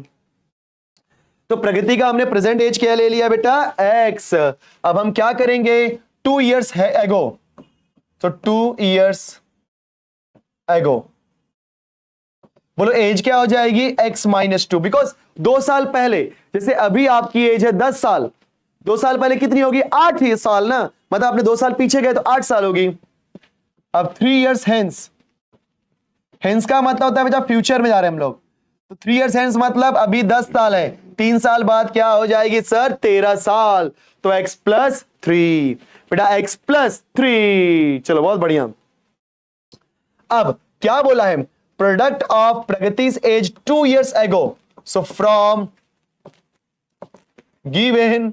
तो प्रगति का हमने प्रेजेंट एज क्या ले लिया बेटा, एक्स। अब हम क्या करेंगे, 2 years है एगो, तो 2 years एगो, बोलो एज क्या हो जाएगी, x माइनस 2, बिकॉज 2 साल पहले, जैसे अभी आपकी एज है 10 साल, 2 साल पहले कितनी होगी, 8 ही साल ना, मतलब आपने 2 साल पीछे गए तो 8 साल होगी। अब 3 years हेंस, हेंस का मतलब होता है बेटा फ्यूचर में जा रहे हैं हम लोग, तो 3 years हेंस मतलब अभी 10 साल है, 3 साल बाद क्या हो जाएगी सर, 13 साल, तो x प्लस 3 बेटा, x प्लस 3। चलो बहुत बढ़िया। अब क्या बोला है, product of Pragati's age 2 years ago, so from given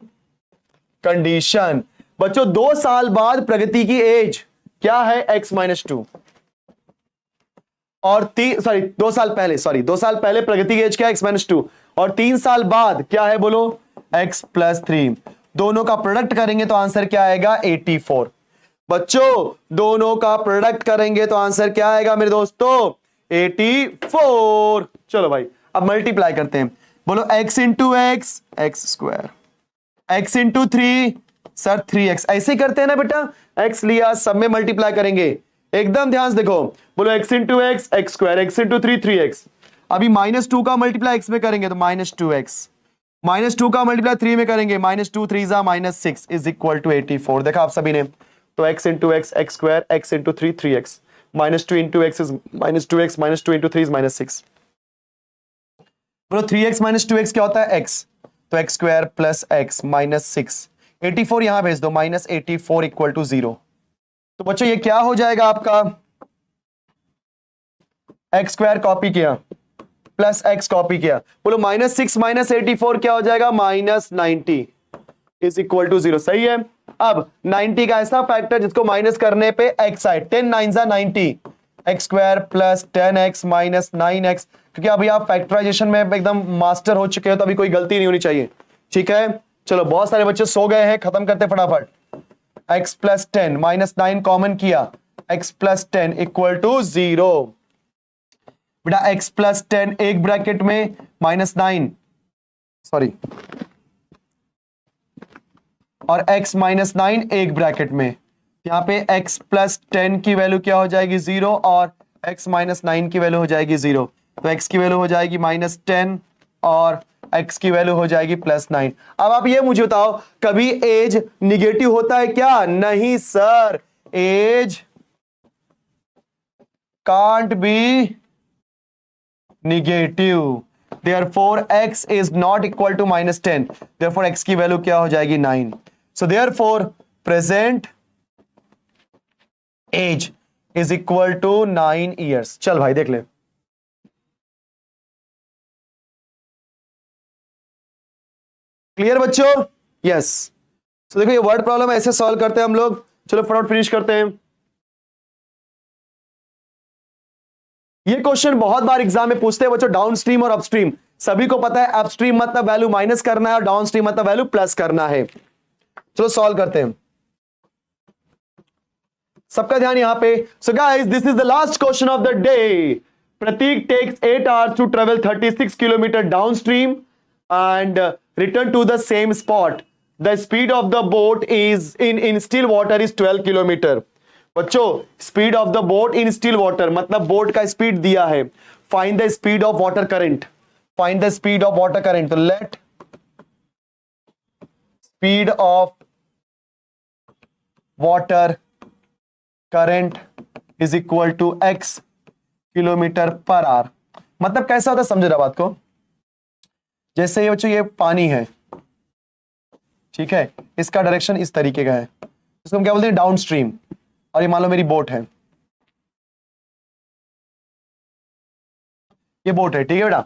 condition, बच्चों 2 साल बाद प्रगति की एज क्या है, x माइनस 2, और 2 साल पहले, 2 साल पहले प्रगति की एज क्या है, x माइनस 2, और 3 साल बाद क्या है बोलो, x प्लस 3। दोनों का प्रोडक्ट करेंगे तो आंसर क्या आएगा, 84। बच्चों दोनों का प्रोडक्ट करेंगे तो आंसर क्या आएगा मेरे दोस्तों, 84। चलो भाई अब मल्टीप्लाई करते हैं, बोलो x into x, x square, x into 3 sir 3x, ऐसे करते हैं ना बेटा, x लिया सब में मल्टीप्लाई करेंगे, एकदम ध्यान से देखो, बोलो x into x, x square, x into 3 3x। अभी -2 का मल्टीप्लाई x में करेंगे तो -2x, -2 का मल्टीप्लाई 3 में करेंगे, -2 3 -6 इज इक्वल टू 84। देखा आप सभी ने, तो x into x, x square, x into 3 3x, -2 into x is -2x, -2 into 3 is -6। बोलो 3x -2x क्या होता है, x, तो x स्क्वायर प्लस x -6, 84 यहां भेज दो, -84 इक्वल टू 0। तो बच्चों ये क्या हो जाएगा आपका, एक्स स्क्वायर कॉपी किया प्लस एक्स कॉपी किया, बोलो -6 -84 क्या हो जाएगा, -90 इज इक्वल टू 0। सही है। अब 90 का ऐसा फैक्टर जिसको माइनस करने पे एक्स आए, 10 9 90, x square plus 10x minus 9x, क्योंकि अभी आप फैक्टराइजेशन में एकदम मास्टर हो चुके हो तो अभी कोई गलती नहीं होनी चाहिए, ठीक है। चलो बहुत सारे बच्चे सो गए हैं, खत्म करते फटाफट। x प्लस 10 -9 कॉमन किया, x प्लस 10 इक्वल टू 0। बेटा x प्लस 10 एक ब्रैकेट में -9 सॉरी, और x -9 एक ब्रैकेट में, यहां पे x प्लस 10 की वैल्यू क्या हो जाएगी 0 और x -9 की वैल्यू हो जाएगी 0, तो x की वैल्यू हो जाएगी -10 और x की वैल्यू हो जाएगी +9। अब आप ये मुझे बताओ, कभी एज निगेटिव होता है क्या, नहीं sir, age can't be negative, therefore x is not equal to -10, therefore x की वैल्यू क्या हो जाएगी 9, so therefore present age is equal to 9 years। चल भाई देख ले, क्लियर बच्चों, यस। तो देखो ये वर्ड प्रॉब्लम ऐसे सॉल्व करते हैं हम लोग, चलो फटाफट फिनिश करते हैं। ये क्वेश्चन बहुत बार एग्जाम में पूछते हैं बच्चों, डाउन स्ट्रीम और अपस्ट्रीम। सभी को पता है अपस्ट्रीम मतलब वैल्यू माइनस करना है और डाउन स्ट्रीम मतलब वैल्यू प्लस करना है। चलो सॉल्व करते हैं, सबका ध्यान यहां पे। So guys this is the last question of the day. Prateek takes 8 hours to travel 36 kilometre downstream and return to the same spot. The speed of the boat is in still water is 12 kilometre. बच्चों speed of the boat in still water मतलब बोट का स्पीड दिया है। Find the speed of water current, find the speed of water current. तो late speed of water current is equal to x kilometre per hour. मतलब कैसा होता है समझो जरा बात को। जैसे ये बच्चों ये पानी है, ठीक है, इसका डायरेक्शन इस तरीके का है, इसको हम क्या बोलते हैं डाउन स्ट्रीम। और ये मान लो मेरी बोट है, ये बोट है, ठीक है बेटा।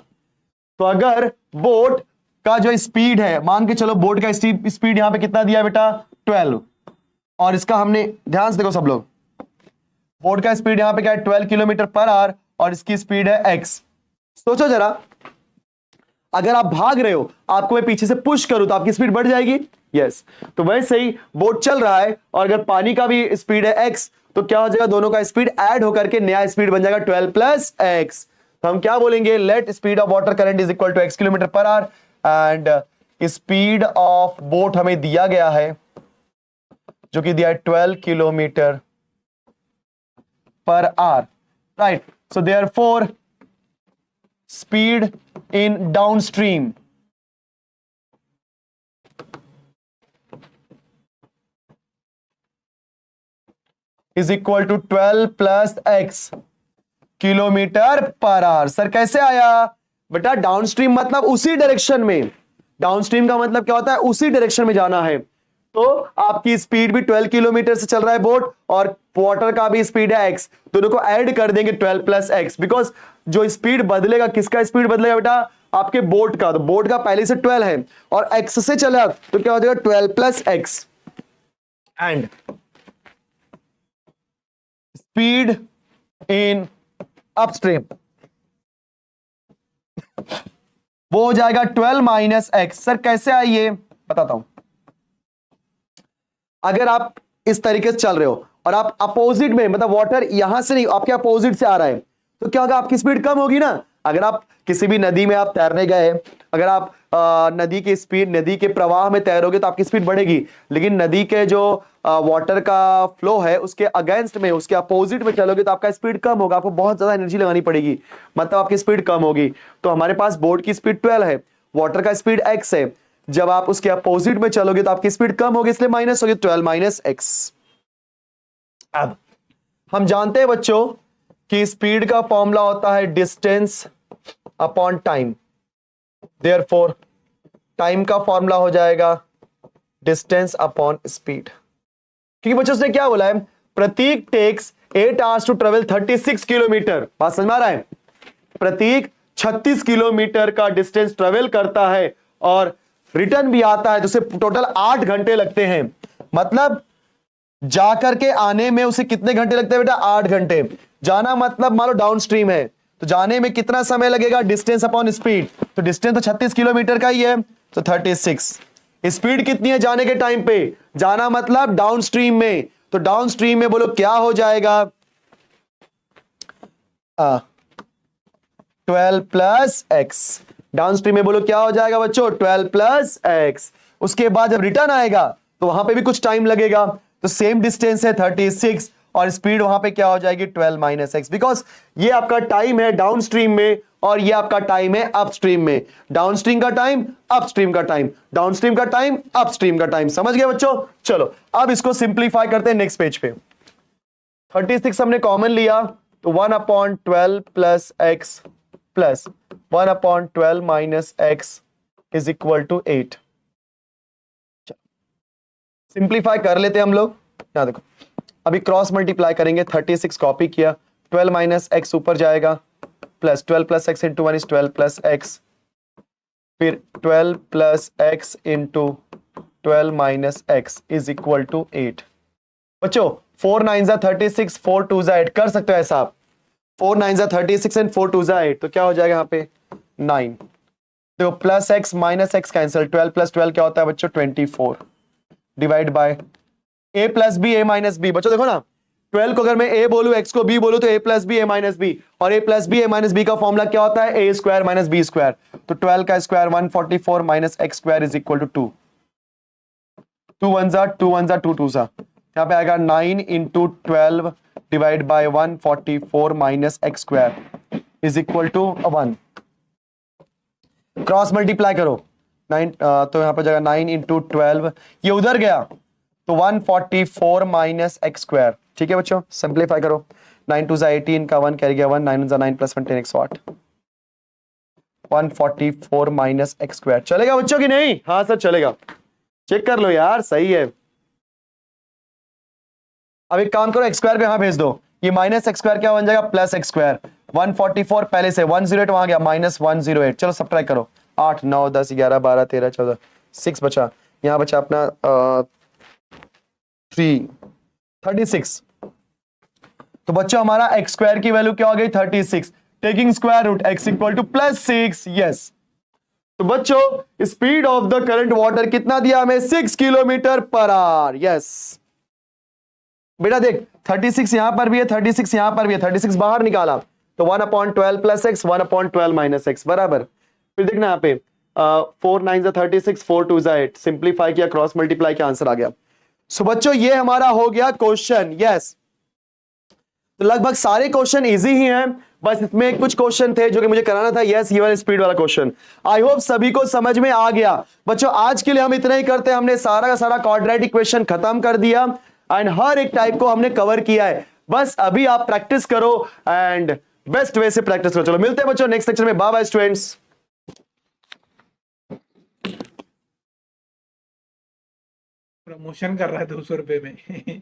तो अगर बोट का जो स्पीड है, मान के चलो बोट का स्पीड यहां पे कितना दिया बेटा 12, और इसका हमने ध्यान से देखो सब लोग, बोट का स्पीड यहां पे क्या है 12 किलोमीटर पर आवर और इसकी स्पीड है x। सोचो जरा, अगर आप भाग रहे हो, आपको मैं पीछे से पुश करूं तो आपकी स्पीड बढ़ जाएगी, यस। तो वैसे ही बोट चल रहा है और अगर पानी का भी स्पीड है x, तो क्या हो जाएगा, दोनों का स्पीड ऐड होकर के नया स्पीड बन जाएगा 12 प्लस x। तो हम क्या बोलेंगे, let speed of water current is equal to x kilometre per hour and speed of boat हमें दिया गया है जो कि दिया है 12 kilometre per hour, right? So therefore speed in downstream is equal to 12 plus x kilometre per our. Sir कैसे आया बेटा, डाउनस्ट्रीम मतलब उसी डायरेक्शन में, डाउनस्ट्रीम का मतलब क्या होता है, उसी डायरेक्शन में जाना है। तो आपकी स्पीड भी 12 किलोमीटर से चल रहा है बोट और वाटर का भी स्पीड है x, दोनों को ऐड कर देंगे 12 प्लस x। बिकॉज जो स्पीड बदलेगा, किसका स्पीड बदलेगा बेटा, आपके बोट का। तो बोट का पहले से 12 है और x से चला तो क्या हो जाएगा 12 plus x and speed in upstream वो हो जाएगा 12 माइनस x। सर कैसे आई ये बताता हूं। अगर आप इस तरीके से चल रहे हो और आप अपोजिट में, मतलब वाटर यहां से नहीं आपके अपोजिट से आ रहा है, तो क्या होगा, आपकी स्पीड कम होगी ना। अगर आप किसी भी नदी में आप तैरने गए, अगर आप नदी की स्पीड, नदी के प्रवाह में तैरोगे तो आपकी स्पीड बढ़ेगी, लेकिन नदी के जो वाटर का फ्लो है उसके अगेंस्ट में, उसके अपोजिट में चलोगे तो आपका स्पीड कम होगा, आपको बहुत ज्यादा एनर्जी लगानी पड़ेगी, मतलब आपकी स्पीड कम होगी। तो हमारे पास बोट की स्पीड 12 है, वाटर का स्पीड x है, जब आप उसके अपोजिट में चलोगे तो आपकी स्पीड कम होगी, इसलिए माइनस होगी 12 माइनस x। अब हम जानते हैं बच्चों कि स्पीड का फॉर्मूला होता है distance upon time, therefore time का फॉर्मूला हो जाएगा डिस्टेंस अपॉन स्पीड। क्योंकि बच्चों ने क्या बोला है, Prateek takes 8 hours to travel 36 kilometre. बात समझ में आ रहा है, प्रतीक 36 किलोमीटर का डिस्टेंस ट्रेवल करता है और रिटर्न भी आता है, तो उसे टोटल 8 घंटे लगते हैं। मतलब जाकर के आने में उसे कितने घंटे लगते हैं बेटा, 8 घंटे। जाना मतलब मान लो डाउन स्ट्रीम है तो जाने में कितना समय लगेगा, डिस्टेंस अपॉन स्पीड। तो डिस्टेंस तो 36 किलोमीटर का ही है, तो 36। स्पीड कितनी है जाने के टाइम पे, जाना मतलब डाउन स्ट्रीम में, तो डाउन स्ट्रीम में बोलो क्या हो जाएगा 12 प्लस एक्स। डाउन स्ट्रीम में बोलो क्या हो जाएगा बच्चों 12 प्लस एक्स। उसके बाद जब रिटर्न आएगा तो वहां पे भी कुछ टाइम लगेगा, तो सेम डिस्टेंस है 36 और स्पीड वहां पे क्या हो जाएगी 12 माइनस एक्स। बिकॉज ये आपका टाइम है डाउन स्ट्रीम में और ये आपका टाइम है अपस्ट्रीम में। डाउन स्ट्रीम का टाइम, अपस्ट्रीम का टाइम, डाउन स्ट्रीम का टाइम, अपस्ट्रीम का टाइम। समझ गए बच्चों। चलो अब इसको सिंप्लीफाई करते हैं नेक्स्ट पेज पे। 36 हमने कॉमन लिया तो 1/12 plus x plus 1/12 minus x is equal to 8। Simplify कर लेते हैं हम लोग। यहां देखो अभी क्रॉस मल्टीप्लाई करेंगे, 36 कॉपी किया, 12 माइनस एक्स ऊपर जाएगा plus 12 plus x into 1 is 12 plus x, फिर 12 plus x into 12 minus x is equal to 8। बच्चों 4 9 36, 4 2 ऐड कर सकते हो ऐसा आप। 4 9 36 एंड 4 2 8, तो क्या हो जाएगा यहाँ पे 9। देखो plus x minus x cancel, 12 plus 12 क्या होता है बच्चों 24, divide by a plus b a minus b. बच्चों देखो ना 12 को अगर मैं ए बोलूं एक्स को बी बोलूं तो a plus b a minus b, और a plus b a minus B का फॉर्मूला क्या होता है a square minus b square. तो 12 का square 144 minus x square is equal to 2, 2 1 2 1 2 2 यहाँ पे आएगा 9 into 12 divide by 144 minus x square is equal to 1। Cross multiply करो 9, तो यहाँ पर जाएगा 9 इंटू 12, ये उधर गया तो 144 माइनस एक्स स्क्वायर। ठीक है बच्चों, सिंप्लीफाई करो, 9 2 18 का 1 कैरी गया 1, 9 9 प्लस 1 10 108, 144 माइनस एक्स स्क्वायर। चलेगा बच्चों की नहीं? हाँ सर चलेगा, चेक कर लो यार, सही है। अब एक काम करो, एक्स स्क्वायर पे यहां भेज दो, ये माइनस एक्स स्क्वायर क्या बन जाएगा प्लस एक्स स्क्वायर। 144 पहले से 108 वहां गया माइनस 108, चलो सब्ट्रैक्ट करो, 8 9 10 11 12 13 14 6 बचा, यहां बचा अपना 36। तो बच्चों हमारा एक्स स्क्वायर की वैल्यू क्या हो गई 36, taking square root x equal to plus 6। Yes, तो बच्चों speed of the current water कितना दिया हमें 6 किलोमीटर पर आवर। यस बेटा देख 36 यहां पर भी है, 36 यहां पर भी है, 36 बाहर निकाला तो 1/12 प्लस एक्स 1/12 माइनस एक्स बराबर। फिर देखना यहाँ पे 4 9 36 4 2 8, सिंप्लीफाई किया क्रॉस मल्टीप्लाई किया आंसर आ गया। सो बच्चों ये हमारा हो गया क्वेश्चन। यस, तो लगभग सारे क्वेश्चन इजी ही हैं, बस इसमें कुछ क्वेश्चन थे जो कि मुझे कराना था। यस ये वाला स्पीड वाला क्वेश्चन आई होप सभी को समझ में आ गया। बच्चों आज के लिए हम इतना ही करते हैं, हमने सारा का सारा क्वाड्रेटिक इक्वेशन खत्म कर दिया एंड हर एक टाइप को हमने कवर किया है। बस अभी आप प्रैक्टिस करो एंड बेस्ट वे से प्रैक्टिस करो। चलो मिलते हैं बच्चों नेक्स्ट लेक्चर में, बाय बाय स्टूडेंट्स। प्रमोशन कर रहा है 200 रुपए में